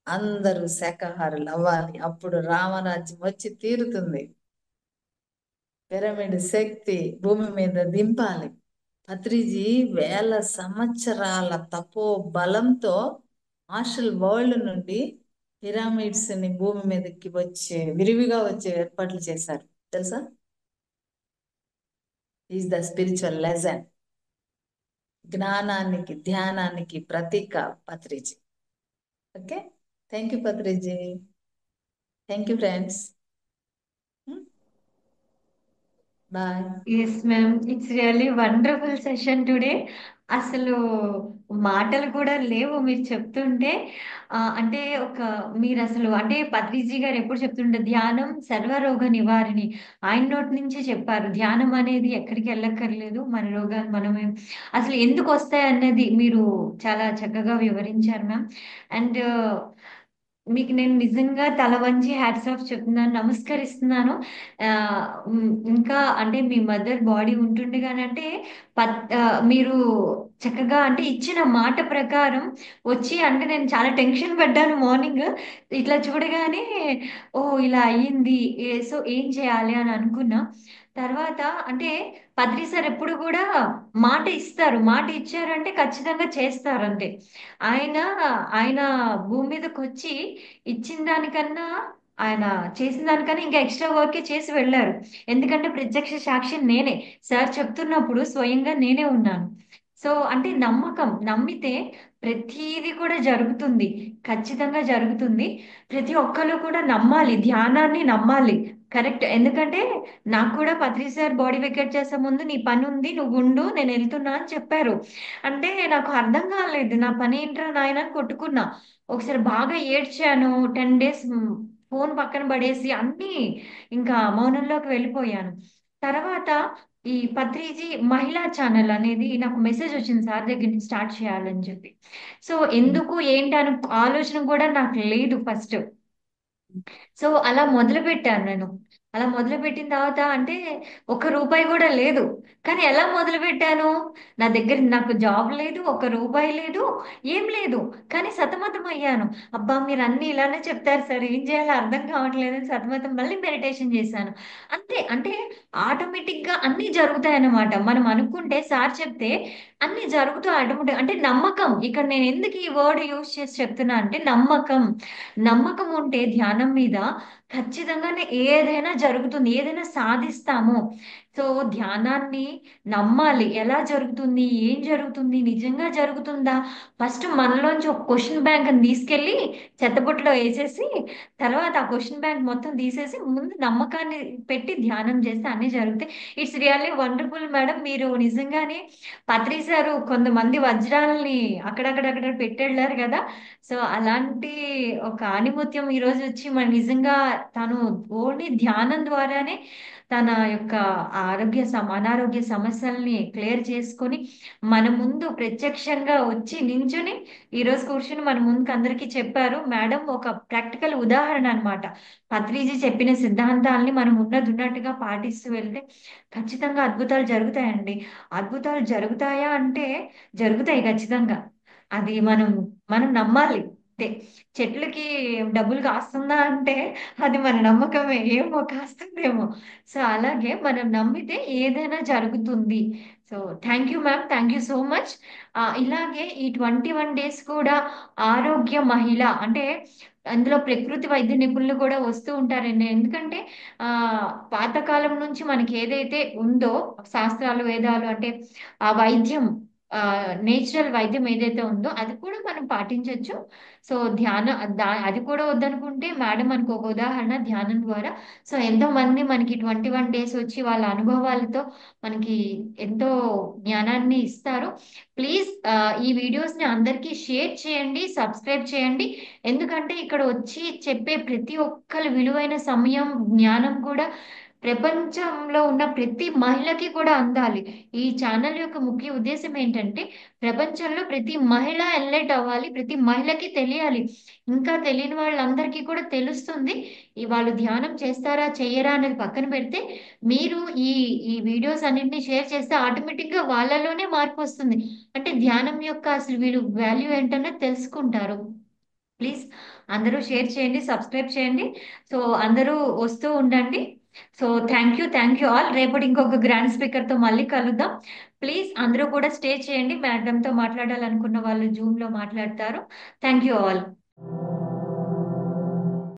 అందరూ శాకాహారులు అవ్వాలి, అప్పుడు రామరాజ్యం వచ్చి తీరుతుంది. పిరమిడ్ శక్తి భూమి మీద దింపాలి. పత్రిజీ వేల సంవత్సరాల తపో బలంతో మార్షల్ వరల్డ్ నుండి పిరమిడ్స్ ని భూమి మీదకి వచ్చే విరివిగా వచ్చే ఏర్పాట్లు చేశారు, తెలుసా? Is the spiritual legend. జ్ఞానానికి ధ్యానానికి ప్రతీక Patriji. Okay, thank you Patriji. Thank you friends. Bye. Yes ma'am, it's really wonderful session today. అసలు మాటలు కూడా లేవు మీరు చెప్తుంటే. అంటే ఒక మీరు అసలు అంటే పత్రిజీ గారు ఎప్పుడు చెప్తుంటే ధ్యానం సర్వరోగ నివారిణి. ఆయన నోటి నుంచి చెప్పారు ధ్యానం అనేది ఎక్కడికి వెళ్ళక్కర్లేదు, మన రోగాలు మనమే అసలు ఎందుకు వస్తాయి అన్నది మీరు చాలా చక్కగా వివరించారు మ్యామ్. అండ్ మీకు నేను నిజంగా తల వంచి హ్యాట్స్ ఆఫ్ చెప్తున్నాను, నమస్కరిస్తున్నాను. ఆ, ఇంకా అంటే మీ మదర్ బాడీ ఉంటుండగానంటే మీరు చక్కగా అంటే ఇచ్చిన మాట ప్రకారం వచ్చి అంటే నేను చాలా టెన్షన్ పడ్డాను మార్నింగ్ ఇట్లా చూడగానే. ఓ ఇలా అయ్యింది, సో ఏం చేయాలి అని అనుకున్నా. తర్వాత అంటే పత్రి సార్ ఎప్పుడు కూడా మాట ఇస్తారు, మాట ఇచ్చారంటే ఖచ్చితంగా చేస్తారంటే. ఆయన ఆయన భూమి మీదకి వచ్చి ఇచ్చిన దానికన్నా ఆయన చేసిన దానికన్నా ఇంకా ఎక్స్ట్రా వర్కే చేసి వెళ్ళారు. ఎందుకంటే ప్రత్యక్ష సాక్షి నేనే, సార్ చెప్తున్నప్పుడు స్వయంగా నేనే ఉన్నాను. సో అంటే నమ్మకం, నమ్మితే ప్రతిదీ కూడా జరుగుతుంది, ఖచ్చితంగా జరుగుతుంది. ప్రతి ఒక్కరు కూడా నమ్మాలి, ధ్యానాన్ని నమ్మాలి. కరెక్ట్. ఎందుకంటే నాకు కూడా పత్రి సార్ బాడీ వెకేట్ చేసే ముందు నీ పని ఉంది, నువ్వు ఉండు, నేను వెళ్తున్నా అని చెప్పారు. అంటే నాకు అర్థం కాలేదు, నా పని ఏంట్రా నాయన అని కొట్టుకున్నా. ఒకసారి బాగా ఏడ్చాను, 10 days ఫోన్ పక్కన పడేసి అన్ని ఇంకా మౌనంలోకి వెళ్ళిపోయాను. తర్వాత ఈ పత్రిజీ మహిళా ఛానల్ అనేది నాకు మెసేజ్ వచ్చింది సార్ దగ్గర నుంచి స్టార్ట్ చేయాలని చెప్పి. సో ఎందుకు ఏంటి అని ఆలోచన కూడా నాకు లేదు ఫస్ట్. సో అలా మొదలు పెట్టాను నేను. అలా మొదలు పెట్టిన తర్వాత అంటే ఒక్క రూపాయి కూడా లేదు. కానీ ఎలా మొదలు పెట్టాను? నా దగ్గర నాకు జాబ్ లేదు, ఒక్క రూపాయి లేదు, ఏం లేదు. కానీ సతమతం అయ్యాను. అబ్బా మీరు అన్ని ఇలానే చెప్తారు సార్, ఏం చేయాలో అర్థం కావట్లేదు అని సతమతం. మళ్ళీ మెడిటేషన్ చేశాను. అంతే. అంటే ఆటోమేటిక్ గా అన్ని జరుగుతాయి అన్నమాట. మనం అనుకుంటే సార్ చెప్తే అన్ని జరుగుతూ ఆటోమేటిక్ అంటే నమ్మకం. ఇక్కడ నేను ఎందుకు ఈ వర్డ్ యూజ్ చేసి చెప్తున్నా అంటే నమ్మకం. నమ్మకం ఉంటే ధ్యానం మీద ఖచ్చితంగానే ఏదైనా జరుగుతుంది, ఏదైనా సాధిస్తాము. సో ధ్యానాన్ని నమ్మాలి. ఎలా జరుగుతుంది, ఏం జరుగుతుంది, నిజంగా జరుగుతుందా? ఫస్ట్ మనలోంచి ఒక క్వశ్చన్ బ్యాంక్ అని తీసుకెళ్ళి చెత్తబుట్టలో వేసేసి తర్వాత ఆ క్వశ్చన్ బ్యాంక్ మొత్తం తీసేసి ముందు నమ్మకాన్ని పెట్టి ధ్యానం చేస్తే అన్ని జరుగుతాయి. It's really wonderful madam. మీరు నిజంగానే పత్రి సారు కొంతమంది వజ్రాలని అక్కడక్కడక్కడ పెట్టెళ్ళారు కదా. సో అలాంటి ఒక ఆణిముత్యం ఈ రోజు వచ్చి మన నిజంగా తను ఓన్లీ ధ్యానం ద్వారానే తన యొక్క అనారోగ్య సమస్యల్ని క్లియర్ చేసుకొని మన ముందు ప్రత్యక్షంగా వచ్చి నించుని ఈ రోజు కూర్చుని మన ముందుకు అందరికీ చెప్పారు. మేడం ఒక ప్రాక్టికల్ ఉదాహరణ అన్నమాట. పత్రిజీ చెప్పిన సిద్ధాంతాల్ని మనం ఉన్నది ఉన్నట్టుగా పాటిస్తూ వెళ్తే ఖచ్చితంగా అద్భుతాలు జరుగుతాయండి. అద్భుతాలు జరుగుతాయా అంటే జరుగుతాయి ఖచ్చితంగా. అది మనం మనం నమ్మాలి. అంతే. చెట్లకి డబ్బులు కాస్తుందా అంటే అది మన నమ్మకమే, ఏమో కాస్తుందేమో. సో అలాగే మనం నమ్మితే ఏదైనా జరుగుతుంది. So thank you ma'am, thank you so much. ఇలాగే ఈ 21 డేస్ కూడా ఆరోగ్య మహిళ అంటే అందులో ప్రకృతి వైద్య నిపుణులు కూడా వస్తూ ఉంటారండి. ఎందుకంటే ఆ పాతకాలం నుంచి మనకి ఏదైతే ఉందో శాస్త్రాలు వేదాలు అంటే ఆ వైద్యం, నేచురల్ వైద్యం ఏదైతే ఉందో అది కూడా మనం పాటించవచ్చు. సో అది కూడా వద్దనుకుంటే మేడం మనకు ఒక ఉదాహరణ ధ్యానం ద్వారా. సో ఎంతో మంది మనకి 21 డేస్ వచ్చి వాళ్ళ అనుభవాలతో మనకి ఎంతో జ్ఞానాన్ని ఇస్తారు. ప్లీజ్ ఈ వీడియోస్ ని అందరికీ షేర్ చేయండి, సబ్స్క్రైబ్ చేయండి. ఎందుకంటే ఇక్కడ వచ్చి చెప్పే ప్రతి ఒక్కరి విలువైన సమయం, జ్ఞానం కూడా ప్రపంచంలో ఉన్న ప్రతి మహిళకి కూడా అందాలి. ఈ ఛానల్ యొక్క ముఖ్య ఉద్దేశం ఏంటంటే ప్రపంచంలో ప్రతి మహిళ ఎన్లైట్ అవ్వాలి, ప్రతి మహిళకి తెలియాలి. ఇంకా తెలియని వాళ్ళందరికీ కూడా తెలుస్తుంది. వాళ్ళు ధ్యానం చేస్తారా చెయ్యరా అనేది పక్కన పెడితే మీరు ఈ ఈ వీడియోస్ అన్నింటినీ షేర్ చేస్తే ఆటోమేటిక్ గా వాళ్ళలోనే మార్పు వస్తుంది. అంటే ధ్యానం యొక్క అసలు వీళ్ళు వాల్యూ ఏంటన్నది తెలుసుకుంటారు. ప్లీజ్ అందరూ షేర్ చేయండి, సబ్స్క్రైబ్ చేయండి. సో అందరూ వస్తూ ఉండండి. So thank you all. రేపటి ఇంకొక గ్రాండ్ స్పీకర్ తో మళ్ళీ కలుద్దాం. ప్లీజ్ అందరూ కూడా స్టే చేయండి. మేడంతో మాట్లాడాలనుకున్న వాళ్ళు జూమ్ లో మాట్లాడతారు. Thank you all.